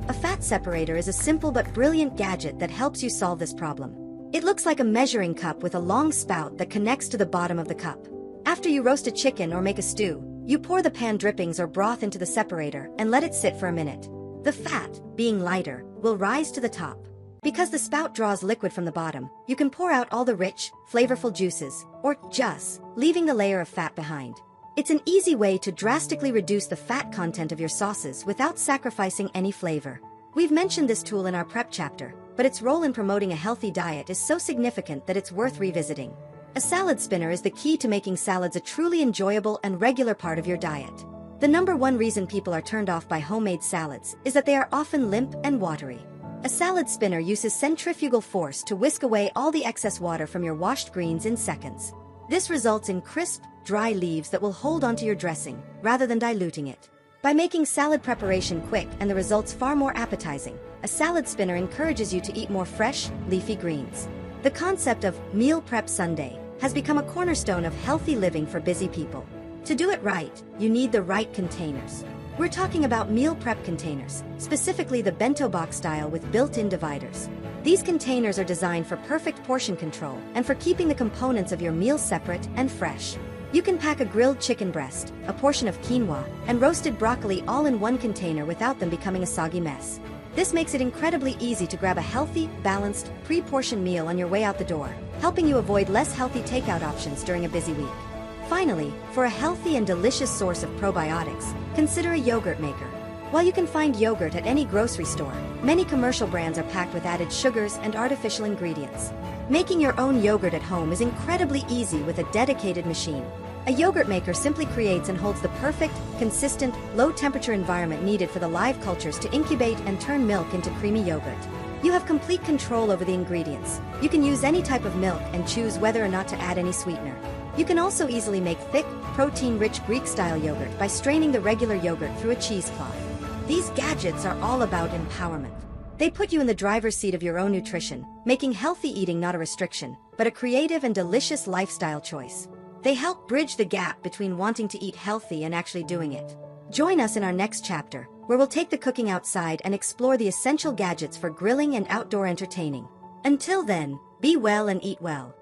A fat separator is a simple but brilliant gadget that helps you solve this problem. It looks like a measuring cup with a long spout that connects to the bottom of the cup. After you roast a chicken or make a stew, you pour the pan drippings or broth into the separator and let it sit for a minute. The fat, being lighter, will rise to the top. Because the spout draws liquid from the bottom, you can pour out all the rich, flavorful juices, or juice, leaving the layer of fat behind. It's an easy way to drastically reduce the fat content of your sauces without sacrificing any flavor. We've mentioned this tool in our prep chapter, but its role in promoting a healthy diet is so significant that it's worth revisiting. A salad spinner is the key to making salads a truly enjoyable and regular part of your diet. The number one reason people are turned off by homemade salads is that they are often limp and watery. A salad spinner uses centrifugal force to whisk away all the excess water from your washed greens in seconds. This results in crisp, dry leaves that will hold onto your dressing, rather than diluting it. By making salad preparation quick and the results far more appetizing, a salad spinner encourages you to eat more fresh, leafy greens. The concept of meal prep Sunday has become a cornerstone of healthy living for busy people. To do it right, you need the right containers. We're talking about meal prep containers, specifically the bento box style with built-in dividers. These containers are designed for perfect portion control and for keeping the components of your meal separate and fresh. You can pack a grilled chicken breast, a portion of quinoa, and roasted broccoli all in one container without them becoming a soggy mess. This makes it incredibly easy to grab a healthy, balanced, pre-portioned meal on your way out the door, helping you avoid less healthy takeout options during a busy week. Finally, for a healthy and delicious source of probiotics, consider a yogurt maker. While you can find yogurt at any grocery store, many commercial brands are packed with added sugars and artificial ingredients. Making your own yogurt at home is incredibly easy with a dedicated machine. A yogurt maker simply creates and holds the perfect, consistent, low-temperature environment needed for the live cultures to incubate and turn milk into creamy yogurt. You have complete control over the ingredients. You can use any type of milk and choose whether or not to add any sweetener. You can also easily make thick, protein-rich Greek-style yogurt by straining the regular yogurt through a cheesecloth. These gadgets are all about empowerment. They put you in the driver's seat of your own nutrition, making healthy eating not a restriction, but a creative and delicious lifestyle choice. They help bridge the gap between wanting to eat healthy and actually doing it. Join us in our next chapter, where we'll take the cooking outside and explore the essential gadgets for grilling and outdoor entertaining. Until then, be well and eat well.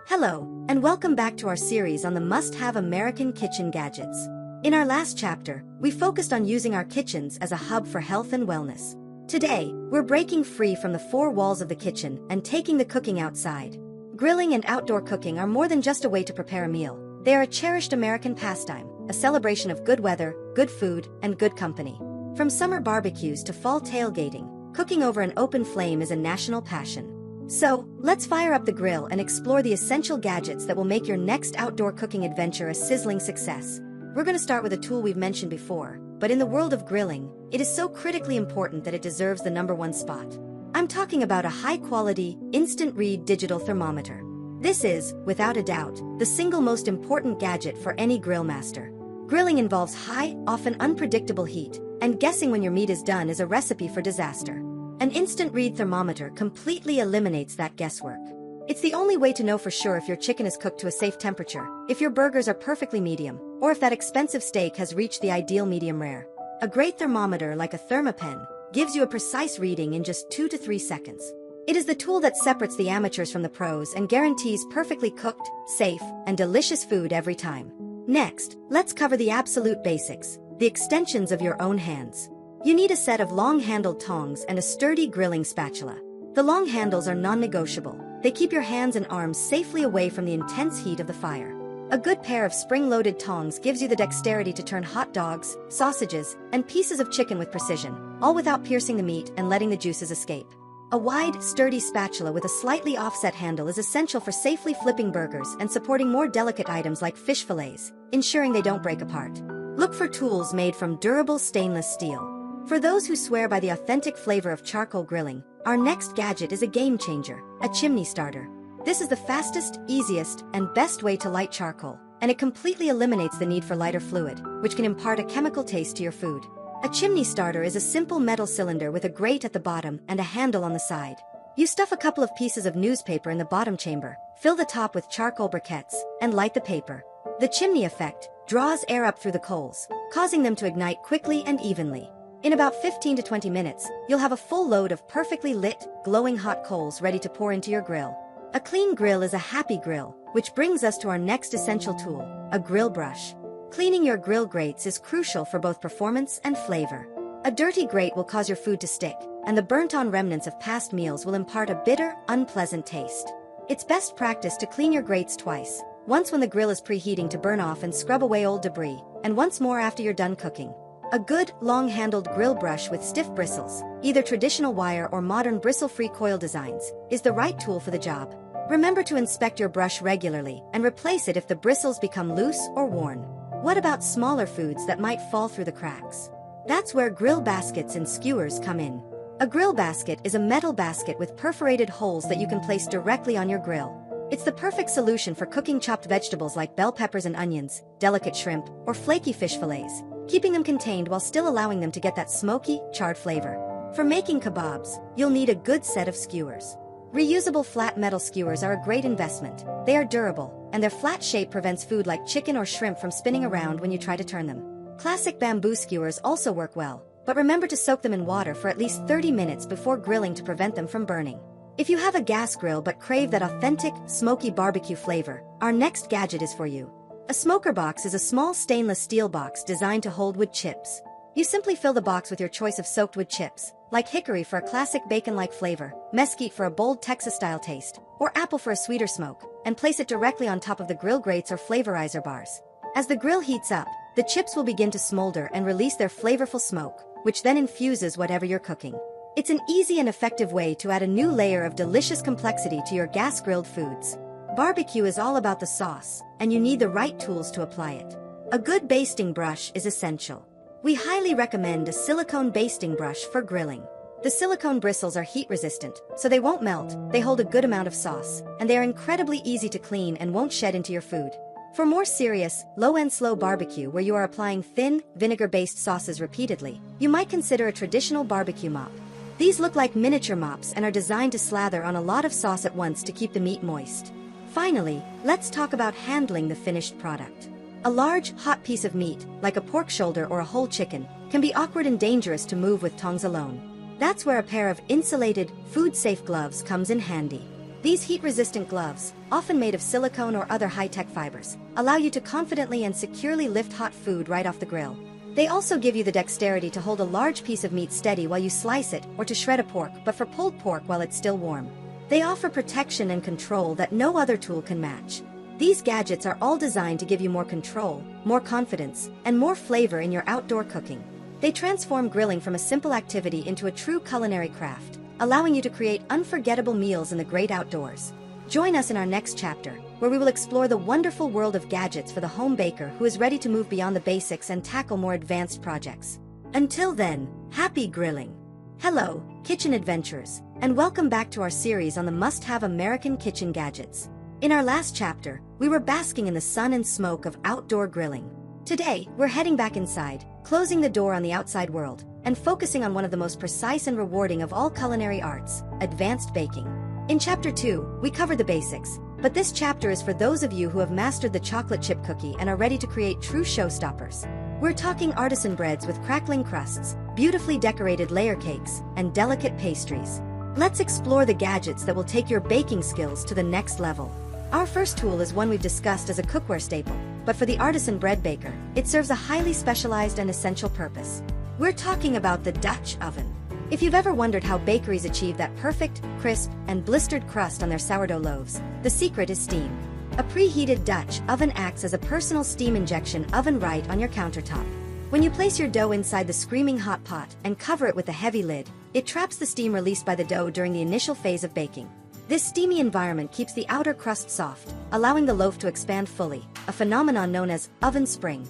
Hello, and welcome back to our series on the must-have American kitchen gadgets. In our last chapter, we focused on using our kitchens as a hub for health and wellness. Today, we're breaking free from the four walls of the kitchen and taking the cooking outside. Grilling and outdoor cooking are more than just a way to prepare a meal. They are a cherished American pastime, a celebration of good weather, good food, and good company. From summer barbecues to fall tailgating, cooking over an open flame is a national passion. So, let's fire up the grill and explore the essential gadgets that will make your next outdoor cooking adventure a sizzling success. We're going to start with a tool we've mentioned before, but in the world of grilling, it is so critically important that it deserves the number one spot. I'm talking about a high-quality, instant-read digital thermometer. This is, without a doubt, the single most important gadget for any grill master. Grilling involves high, often unpredictable heat, and guessing when your meat is done is a recipe for disaster. An instant read thermometer completely eliminates that guesswork. It's the only way to know for sure if your chicken is cooked to a safe temperature, if your burgers are perfectly medium, or if that expensive steak has reached the ideal medium rare. A great thermometer like a thermopen gives you a precise reading in just 2 to 3 seconds. It is the tool that separates the amateurs from the pros and guarantees perfectly cooked, safe, and delicious food every time. Next, let's cover the absolute basics, the extensions of your own hands. You need a set of long-handled tongs and a sturdy grilling spatula. The long handles are non-negotiable. They keep your hands and arms safely away from the intense heat of the fire. A good pair of spring-loaded tongs gives you the dexterity to turn hot dogs, sausages, and pieces of chicken with precision, all without piercing the meat and letting the juices escape. A wide, sturdy spatula with a slightly offset handle is essential for safely flipping burgers and supporting more delicate items like fish fillets, ensuring they don't break apart. Look for tools made from durable stainless steel. For those who swear by the authentic flavor of charcoal grilling, our next gadget is a game changer, a chimney starter. This is the fastest, easiest, and best way to light charcoal, and it completely eliminates the need for lighter fluid, which can impart a chemical taste to your food. A chimney starter is a simple metal cylinder with a grate at the bottom and a handle on the side. You stuff a couple of pieces of newspaper in the bottom chamber, fill the top with charcoal briquettes, and light the paper. The chimney effect draws air up through the coals, causing them to ignite quickly and evenly. In about 15 to 20 minutes, you'll have a full load of perfectly lit, glowing hot coals ready to pour into your grill. A clean grill is a happy grill, which brings us to our next essential tool, a grill brush. Cleaning your grill grates is crucial for both performance and flavor. A dirty grate will cause your food to stick, and the burnt-on remnants of past meals will impart a bitter, unpleasant taste. It's best practice to clean your grates twice, once when the grill is preheating to burn off and scrub away old debris, and once more after you're done cooking. A good, long-handled grill brush with stiff bristles, either traditional wire or modern bristle-free coil designs, is the right tool for the job. Remember to inspect your brush regularly and replace it if the bristles become loose or worn. What about smaller foods that might fall through the cracks? That's where grill baskets and skewers come in. A grill basket is a metal basket with perforated holes that you can place directly on your grill. It's the perfect solution for cooking chopped vegetables like bell peppers and onions, delicate shrimp, or flaky fish fillets, keeping them contained while still allowing them to get that smoky, charred flavor. For making kebabs, you'll need a good set of skewers. Reusable flat metal skewers are a great investment. They are durable, and their flat shape prevents food like chicken or shrimp from spinning around when you try to turn them. Classic bamboo skewers also work well, but remember to soak them in water for at least 30 minutes before grilling to prevent them from burning. If you have a gas grill but crave that authentic, smoky barbecue flavor, our next gadget is for you. A smoker box is a small stainless steel box designed to hold wood chips. You simply fill the box with your choice of soaked wood chips, like hickory for a classic bacon-like flavor, mesquite for a bold Texas-style taste, or apple for a sweeter smoke, and place it directly on top of the grill grates or flavorizer bars. As the grill heats up, the chips will begin to smolder and release their flavorful smoke, which then infuses whatever you're cooking. It's an easy and effective way to add a new layer of delicious complexity to your gas-grilled foods. Barbecue is all about the sauce, and you need the right tools to apply it. A good basting brush is essential. We highly recommend a silicone basting brush for grilling. The silicone bristles are heat-resistant, so they won't melt, they hold a good amount of sauce, and they are incredibly easy to clean and won't shed into your food. For more serious, low-end slow barbecue where you are applying thin, vinegar-based sauces repeatedly, you might consider a traditional barbecue mop. These look like miniature mops and are designed to slather on a lot of sauce at once to keep the meat moist. Finally, let's talk about handling the finished product. A large, hot piece of meat, like a pork shoulder or a whole chicken, can be awkward and dangerous to move with tongs alone. That's where a pair of insulated, food-safe gloves comes in handy. These heat-resistant gloves, often made of silicone or other high-tech fibers, allow you to confidently and securely lift hot food right off the grill. They also give you the dexterity to hold a large piece of meat steady while you slice it, or to shred a pork, but for pulled pork while it's still warm. They offer protection and control that no other tool can match. These gadgets are all designed to give you more control, more confidence, and more flavor in your outdoor cooking. They transform grilling from a simple activity into a true culinary craft, allowing you to create unforgettable meals in the great outdoors. Join us in our next chapter, where we will explore the wonderful world of gadgets for the home baker who is ready to move beyond the basics and tackle more advanced projects. Until then, happy grilling! Hello, kitchen adventurers, and welcome back to our series on the must-have American kitchen gadgets. In our last chapter, we were basking in the sun and smoke of outdoor grilling. Today, we're heading back inside, closing the door on the outside world, and focusing on one of the most precise and rewarding of all culinary arts, advanced baking. In Chapter 2, we covered the basics, but this chapter is for those of you who have mastered the chocolate chip cookie and are ready to create true showstoppers. We're talking artisan breads with crackling crusts, beautifully decorated layer cakes, and delicate pastries. Let's explore the gadgets that will take your baking skills to the next level. Our first tool is one we've discussed as a cookware staple, but for the artisan bread baker, it serves a highly specialized and essential purpose. We're talking about the Dutch oven. If you've ever wondered how bakeries achieve that perfect, crisp, and blistered crust on their sourdough loaves, the secret is steam. A preheated Dutch oven acts as a personal steam injection oven right on your countertop. When you place your dough inside the screaming hot pot and cover it with a heavy lid, it traps the steam released by the dough during the initial phase of baking. This steamy environment keeps the outer crust soft, allowing the loaf to expand fully, a phenomenon known as oven spring.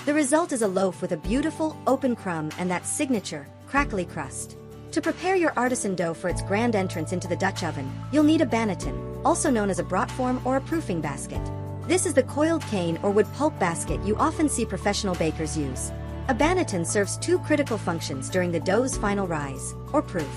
The result is a loaf with a beautiful, open crumb and that signature, crackly crust. To prepare your artisan dough for its grand entrance into the Dutch oven, you'll need a banneton, also known as a broadform or a proofing basket. This is the coiled cane or wood pulp basket you often see professional bakers use. A banneton serves two critical functions during the dough's final rise, or proof.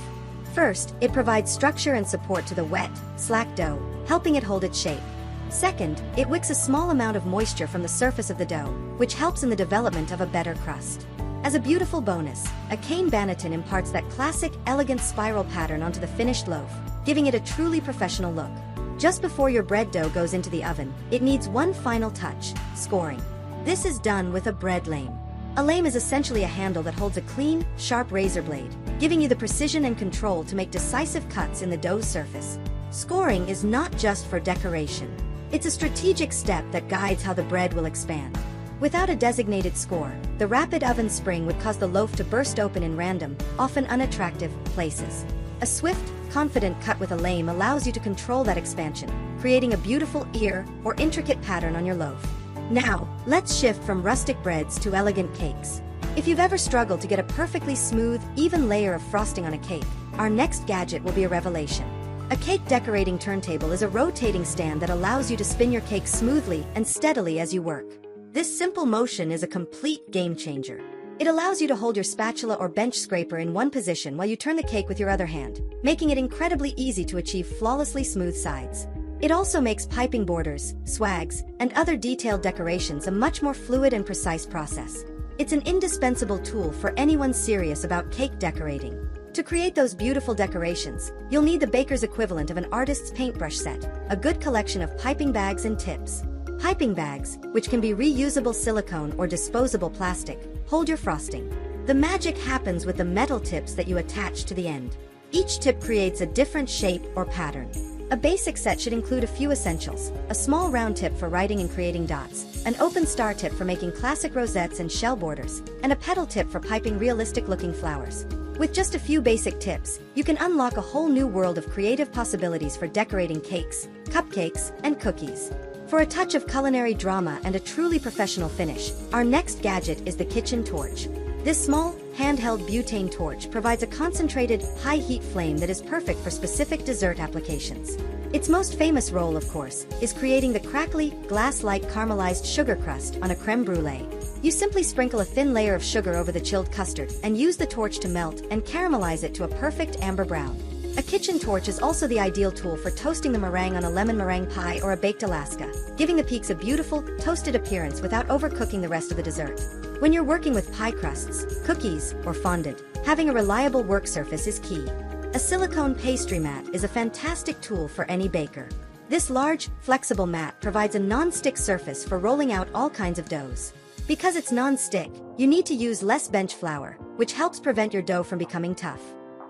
First, it provides structure and support to the wet, slack dough, helping it hold its shape. Second, it wicks a small amount of moisture from the surface of the dough, which helps in the development of a better crust. As a beautiful bonus, a cane banneton imparts that classic, elegant spiral pattern onto the finished loaf, giving it a truly professional look. Just before your bread dough goes into the oven, it needs one final touch, scoring. This is done with a bread lame. A lame is essentially a handle that holds a clean, sharp razor blade, giving you the precision and control to make decisive cuts in the dough's surface. Scoring is not just for decoration. It's a strategic step that guides how the bread will expand. Without a designated score, the rapid oven spring would cause the loaf to burst open in random, often unattractive, places. A swift, confident cut with a lame allows you to control that expansion, creating a beautiful ear or intricate pattern on your loaf. Now, let's shift from rustic breads to elegant cakes. If you've ever struggled to get a perfectly smooth, even layer of frosting on a cake, our next gadget will be a revelation. A cake decorating turntable is a rotating stand that allows you to spin your cake smoothly and steadily as you work. This simple motion is a complete game changer. It allows you to hold your spatula or bench scraper in one position while you turn the cake with your other hand, making it incredibly easy to achieve flawlessly smooth sides. It also makes piping borders, swags, and other detailed decorations a much more fluid and precise process. It's an indispensable tool for anyone serious about cake decorating. To create those beautiful decorations, you'll need the baker's equivalent of an artist's paintbrush set, a good collection of piping bags and tips. Piping bags, which can be reusable silicone or disposable plastic, hold your frosting. The magic happens with the metal tips that you attach to the end. Each tip creates a different shape or pattern. A basic set should include a few essentials: a small round tip for writing and creating dots, an open star tip for making classic rosettes and shell borders, and a petal tip for piping realistic-looking flowers. With just a few basic tips, you can unlock a whole new world of creative possibilities for decorating cakes, cupcakes, and cookies. For a touch of culinary drama and a truly professional finish, our next gadget is the kitchen torch. This small, handheld butane torch provides a concentrated, high-heat flame that is perfect for specific dessert applications. Its most famous role, of course, is creating the crackly, glass-like caramelized sugar crust on a crème brûlée. You simply sprinkle a thin layer of sugar over the chilled custard and use the torch to melt and caramelize it to a perfect amber brown. A kitchen torch is also the ideal tool for toasting the meringue on a lemon meringue pie or a baked Alaska, giving the peaks a beautiful, toasted appearance without overcooking the rest of the dessert. When you're working with pie crusts, cookies, or fondant, having a reliable work surface is key. A silicone pastry mat is a fantastic tool for any baker. This large, flexible mat provides a non-stick surface for rolling out all kinds of doughs. Because it's non-stick, you need to use less bench flour, which helps prevent your dough from becoming tough.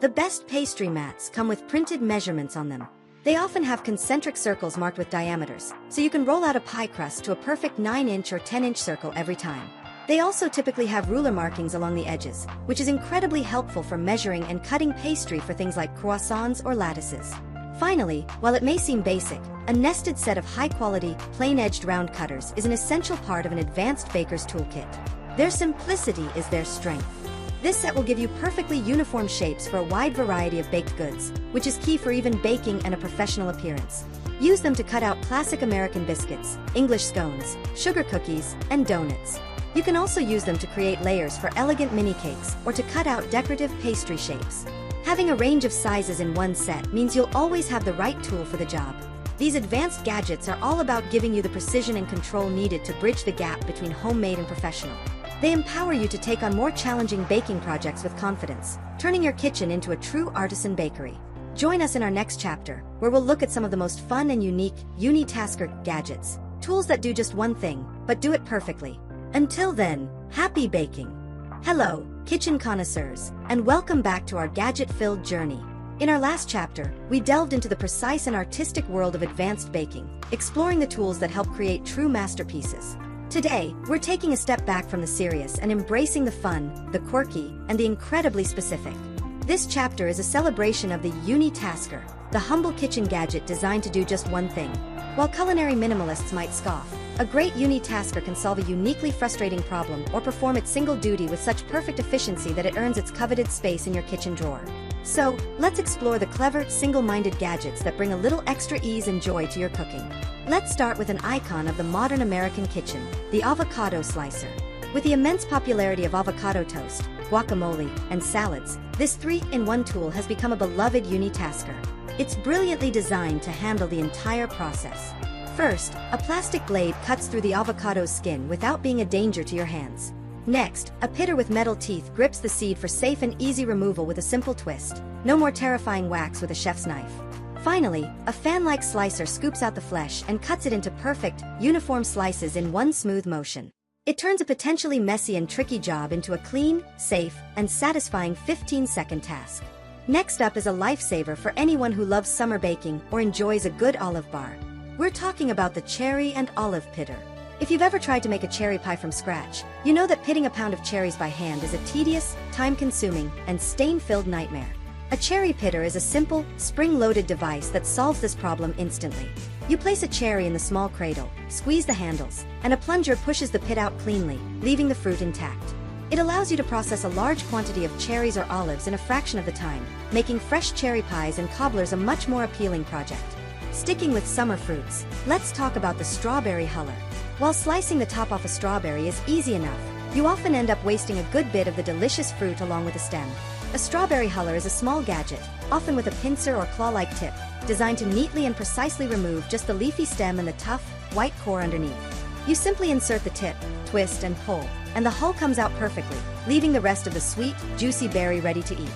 The best pastry mats come with printed measurements on them. They often have concentric circles marked with diameters, so you can roll out a pie crust to a perfect 9-inch or 10-inch circle every time. They also typically have ruler markings along the edges, which is incredibly helpful for measuring and cutting pastry for things like croissants or lattices. Finally, while it may seem basic, a nested set of high-quality, plain-edged round cutters is an essential part of an advanced baker's toolkit. Their simplicity is their strength. This set will give you perfectly uniform shapes for a wide variety of baked goods, which is key for even baking and a professional appearance. Use them to cut out classic American biscuits, English scones, sugar cookies, and donuts. You can also use them to create layers for elegant mini cakes or to cut out decorative pastry shapes. Having a range of sizes in one set means you'll always have the right tool for the job. These advanced gadgets are all about giving you the precision and control needed to bridge the gap between homemade and professional. They empower you to take on more challenging baking projects with confidence, turning your kitchen into a true artisan bakery. Join us in our next chapter, where we'll look at some of the most fun and unique unitasker gadgets, tools that do just one thing, but do it perfectly. Until then, happy baking! Hello, kitchen connoisseurs, and welcome back to our gadget-filled journey. In our last chapter, we delved into the precise and artistic world of advanced baking, exploring the tools that help create true masterpieces. Today, we're taking a step back from the serious and embracing the fun, the quirky, and the incredibly specific. This chapter is a celebration of the unitasker, the humble kitchen gadget designed to do just one thing. While culinary minimalists might scoff, a great unitasker can solve a uniquely frustrating problem or perform its single duty with such perfect efficiency that it earns its coveted space in your kitchen drawer. So, let's explore the clever, single-minded gadgets that bring a little extra ease and joy to your cooking. Let's start with an icon of the modern American kitchen, the avocado slicer. With the immense popularity of avocado toast, guacamole, and salads, this 3-in-1 tool has become a beloved unitasker. It's brilliantly designed to handle the entire process. First, a plastic blade cuts through the avocado's skin without being a danger to your hands. Next, a pitter with metal teeth grips the seed for safe and easy removal with a simple twist. No more terrifying whacks with a chef's knife. Finally, a fan-like slicer scoops out the flesh and cuts it into perfect, uniform slices in one smooth motion. It turns a potentially messy and tricky job into a clean, safe, and satisfying 15-second task. Next up is a lifesaver for anyone who loves summer baking or enjoys a good olive bar. We're talking about the cherry and olive pitter. If you've ever tried to make a cherry pie from scratch, you know that pitting a pound of cherries by hand is a tedious, time-consuming, and stain-filled nightmare. A cherry pitter is a simple, spring-loaded device that solves this problem instantly. You place a cherry in the small cradle, squeeze the handles, and a plunger pushes the pit out cleanly, leaving the fruit intact. It allows you to process a large quantity of cherries or olives in a fraction of the time, making fresh cherry pies and cobblers a much more appealing project. Sticking with summer fruits, let's talk about the strawberry huller. While slicing the top off a strawberry is easy enough, you often end up wasting a good bit of the delicious fruit along with the stem. A strawberry huller is a small gadget, often with a pincer or claw-like tip, designed to neatly and precisely remove just the leafy stem and the tough, white core underneath. You simply insert the tip, twist and pull, and the hull comes out perfectly, leaving the rest of the sweet, juicy berry ready to eat.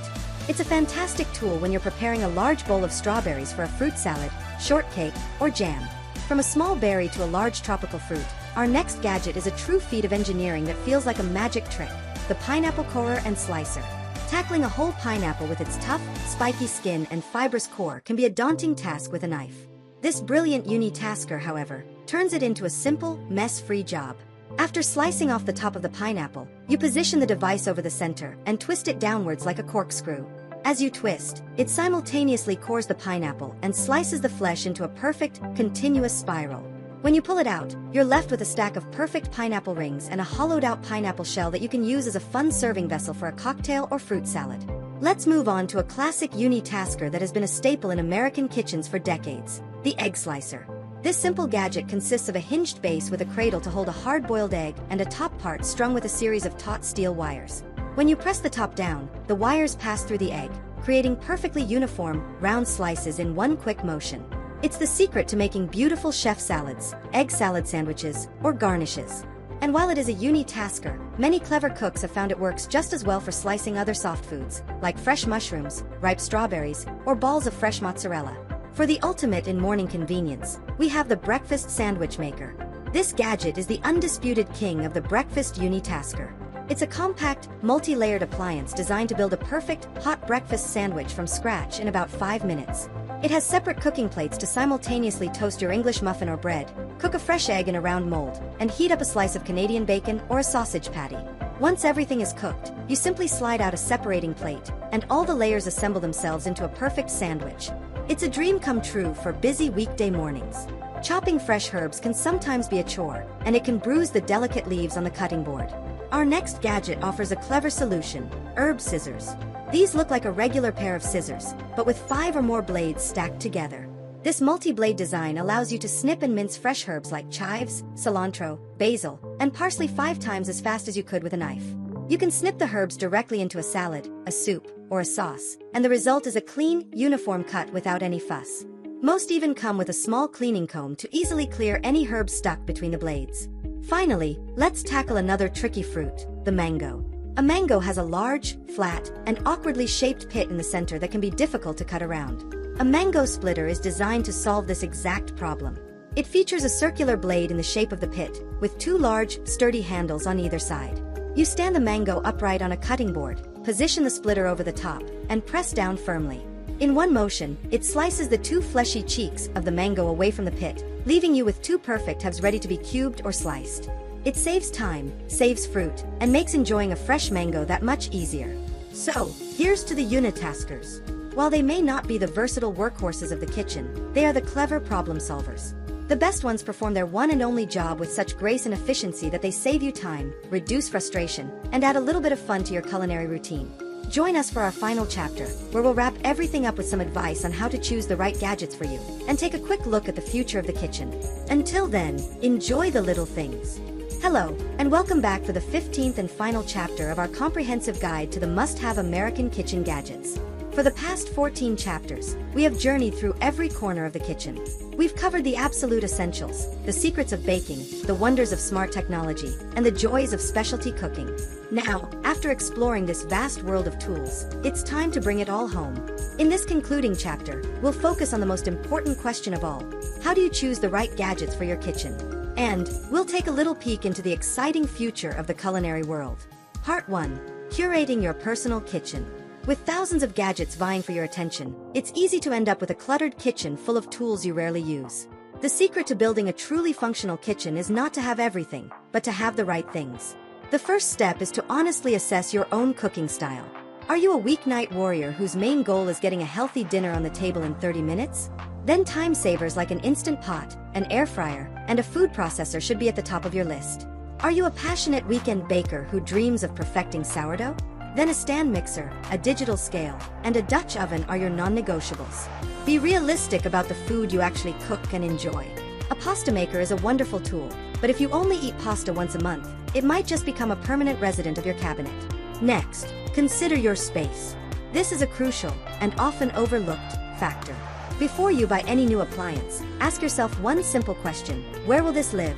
It's a fantastic tool when you're preparing a large bowl of strawberries for a fruit salad, shortcake, or jam. From a small berry to a large tropical fruit, our next gadget is a true feat of engineering that feels like a magic trick: the pineapple corer and slicer. Tackling a whole pineapple with its tough, spiky skin and fibrous core can be a daunting task with a knife. This brilliant unitasker, however, turns it into a simple, mess-free job. After slicing off the top of the pineapple, you position the device over the center and twist it downwards like a corkscrew. As you twist, it simultaneously cores the pineapple and slices the flesh into a perfect, continuous spiral. When you pull it out, you're left with a stack of perfect pineapple rings and a hollowed-out pineapple shell that you can use as a fun serving vessel for a cocktail or fruit salad. Let's move on to a classic unitasker that has been a staple in American kitchens for decades: the egg slicer. This simple gadget consists of a hinged base with a cradle to hold a hard-boiled egg and a top part strung with a series of taut steel wires. When you press the top down, the wires pass through the egg, creating perfectly uniform, round slices in one quick motion. It's the secret to making beautiful chef salads, egg salad sandwiches, or garnishes. And while it is a unitasker, many clever cooks have found it works just as well for slicing other soft foods, like fresh mushrooms, ripe strawberries, or balls of fresh mozzarella. For the ultimate in morning convenience, we have the breakfast sandwich maker. This gadget is the undisputed king of the breakfast unitasker. It's a compact, multi-layered appliance designed to build a perfect, hot breakfast sandwich from scratch in about 5 minutes. It has separate cooking plates to simultaneously toast your English muffin or bread, cook a fresh egg in a round mold, and heat up a slice of Canadian bacon or a sausage patty. Once everything is cooked, you simply slide out a separating plate, and all the layers assemble themselves into a perfect sandwich. It's a dream come true for busy weekday mornings. Chopping fresh herbs can sometimes be a chore, and it can bruise the delicate leaves on the cutting board. Our next gadget offers a clever solution: herb scissors. These look like a regular pair of scissors, but with 5 or more blades stacked together. This multi-blade design allows you to snip and mince fresh herbs like chives, cilantro, basil, and parsley 5 times as fast as you could with a knife. You can snip the herbs directly into a salad, a soup, or a sauce, and the result is a clean, uniform cut without any fuss. Most even come with a small cleaning comb to easily clear any herbs stuck between the blades. Finally, let's tackle another tricky fruit: the mango. A mango has a large, flat, and awkwardly shaped pit in the center that can be difficult to cut around. A mango splitter is designed to solve this exact problem. It features a circular blade in the shape of the pit, with 2 large, sturdy handles on either side. You stand the mango upright on a cutting board, position the splitter over the top, and press down firmly. In one motion, it slices the 2 fleshy cheeks of the mango away from the pit, leaving you with 2 perfect halves ready to be cubed or sliced. It saves time, saves fruit, and makes enjoying a fresh mango that much easier. So, here's to the unitaskers. While they may not be the versatile workhorses of the kitchen, they are the clever problem solvers. The best ones perform their one and only job with such grace and efficiency that they save you time, reduce frustration, and add a little bit of fun to your culinary routine. Join us for our final chapter, where we'll wrap everything up with some advice on how to choose the right gadgets for you, and take a quick look at the future of the kitchen. Until then, enjoy the little things. Hello, and welcome back for the 15th and final chapter of our comprehensive guide to the must-have American kitchen gadgets. For the past 14 chapters, we have journeyed through every corner of the kitchen. We've covered the absolute essentials, the secrets of baking, the wonders of smart technology, and the joys of specialty cooking. Now, after exploring this vast world of tools, it's time to bring it all home. In this concluding chapter, we'll focus on the most important question of all: how do you choose the right gadgets for your kitchen? And we'll take a little peek into the exciting future of the culinary world. Part 1. Curating your personal kitchen. With thousands of gadgets vying for your attention, it's easy to end up with a cluttered kitchen full of tools you rarely use. The secret to building a truly functional kitchen is not to have everything, but to have the right things. The first step is to honestly assess your own cooking style. Are you a weeknight warrior whose main goal is getting a healthy dinner on the table in 30 minutes? Then time savers like an instant pot, an air fryer, and a food processor should be at the top of your list. Are you a passionate weekend baker who dreams of perfecting sourdough? Then a stand mixer, a digital scale, and a Dutch oven are your non-negotiables. Be realistic about the food you actually cook and enjoy. A pasta maker is a wonderful tool, but if you only eat pasta once a month, it might just become a permanent resident of your cabinet. Next, consider your space. This is a crucial, and often overlooked, factor. Before you buy any new appliance, ask yourself one simple question: where will this live?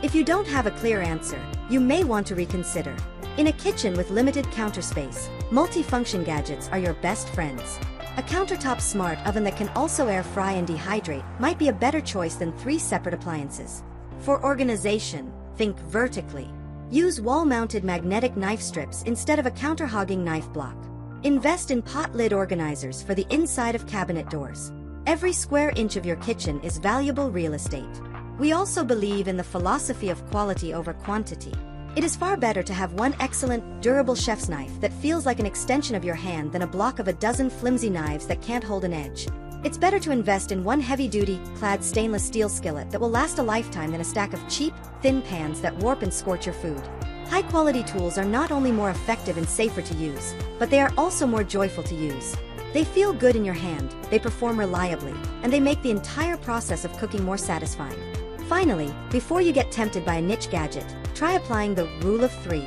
If you don't have a clear answer, you may want to reconsider. In a kitchen with limited counter space, multi-function gadgets are your best friends. A countertop smart oven that can also air fry and dehydrate might be a better choice than 3 separate appliances. For organization, think vertically. Use wall-mounted magnetic knife strips instead of a counter-hogging knife block. Invest in pot lid organizers for the inside of cabinet doors. Every square inch of your kitchen is valuable real estate. We also believe in the philosophy of quality over quantity. It is far better to have one excellent, durable chef's knife that feels like an extension of your hand than a block of a dozen flimsy knives that can't hold an edge. It's better to invest in one heavy-duty, clad stainless steel skillet that will last a lifetime than a stack of cheap, thin pans that warp and scorch your food. High-quality tools are not only more effective and safer to use, but they are also more joyful to use. They feel good in your hand, they perform reliably, and they make the entire process of cooking more satisfying. Finally, before you get tempted by a niche gadget, try applying the rule of 3.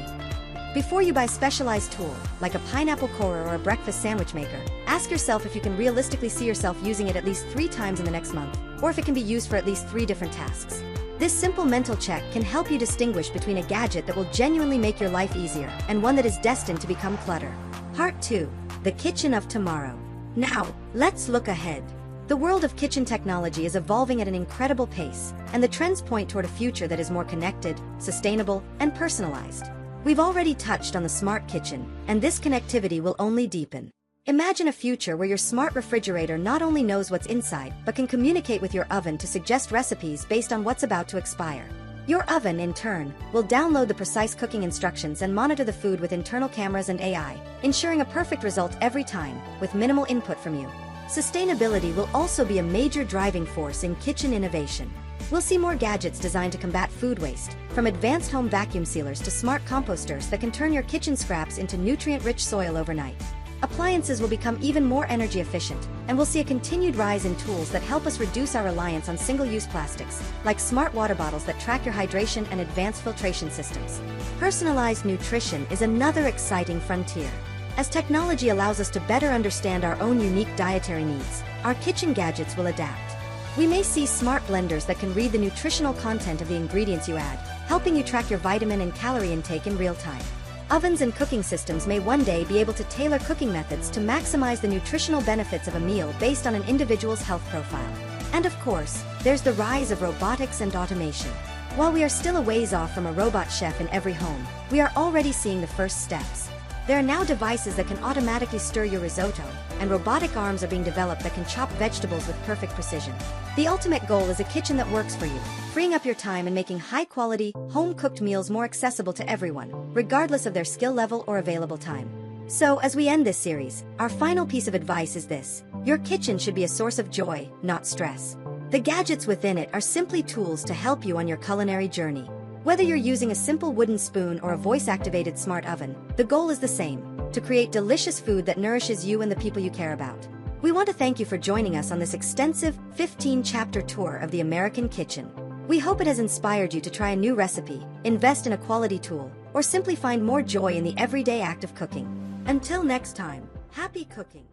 Before you buy a specialized tool, like a pineapple corer or a breakfast sandwich maker, ask yourself if you can realistically see yourself using it at least 3 times in the next month, or if it can be used for at least 3 different tasks. This simple mental check can help you distinguish between a gadget that will genuinely make your life easier and one that is destined to become clutter. Part 2. The Kitchen of Tomorrow. Now, let's look ahead. The world of kitchen technology is evolving at an incredible pace, and the trends point toward a future that is more connected, sustainable, and personalized. We've already touched on the smart kitchen, and this connectivity will only deepen. Imagine a future where your smart refrigerator not only knows what's inside, but can communicate with your oven to suggest recipes based on what's about to expire. Your oven, in turn, will download the precise cooking instructions and monitor the food with internal cameras and AI, ensuring a perfect result every time, with minimal input from you. Sustainability will also be a major driving force in kitchen innovation. We'll see more gadgets designed to combat food waste, from advanced home vacuum sealers to smart composters that can turn your kitchen scraps into nutrient-rich soil overnight. Appliances will become even more energy efficient, and we'll see a continued rise in tools that help us reduce our reliance on single-use plastics, like smart water bottles that track your hydration and advanced filtration systems. Personalized nutrition is another exciting frontier. As technology allows us to better understand our own unique dietary needs, our kitchen gadgets will adapt. We may see smart blenders that can read the nutritional content of the ingredients you add, helping you track your vitamin and calorie intake in real time. Ovens and cooking systems may one day be able to tailor cooking methods to maximize the nutritional benefits of a meal based on an individual's health profile. And of course, there's the rise of robotics and automation. While we are still a ways off from a robot chef in every home, we are already seeing the first steps. There are now devices that can automatically stir your risotto, and robotic arms are being developed that can chop vegetables with perfect precision. The ultimate goal is a kitchen that works for you, freeing up your time and making high-quality, home-cooked meals more accessible to everyone, regardless of their skill level or available time. So, as we end this series, our final piece of advice is this: your kitchen should be a source of joy, not stress. The gadgets within it are simply tools to help you on your culinary journey. Whether you're using a simple wooden spoon or a voice-activated smart oven, the goal is the same: to create delicious food that nourishes you and the people you care about. We want to thank you for joining us on this extensive 15-chapter tour of the American kitchen. We hope it has inspired you to try a new recipe, invest in a quality tool, or simply find more joy in the everyday act of cooking. Until next time, happy cooking!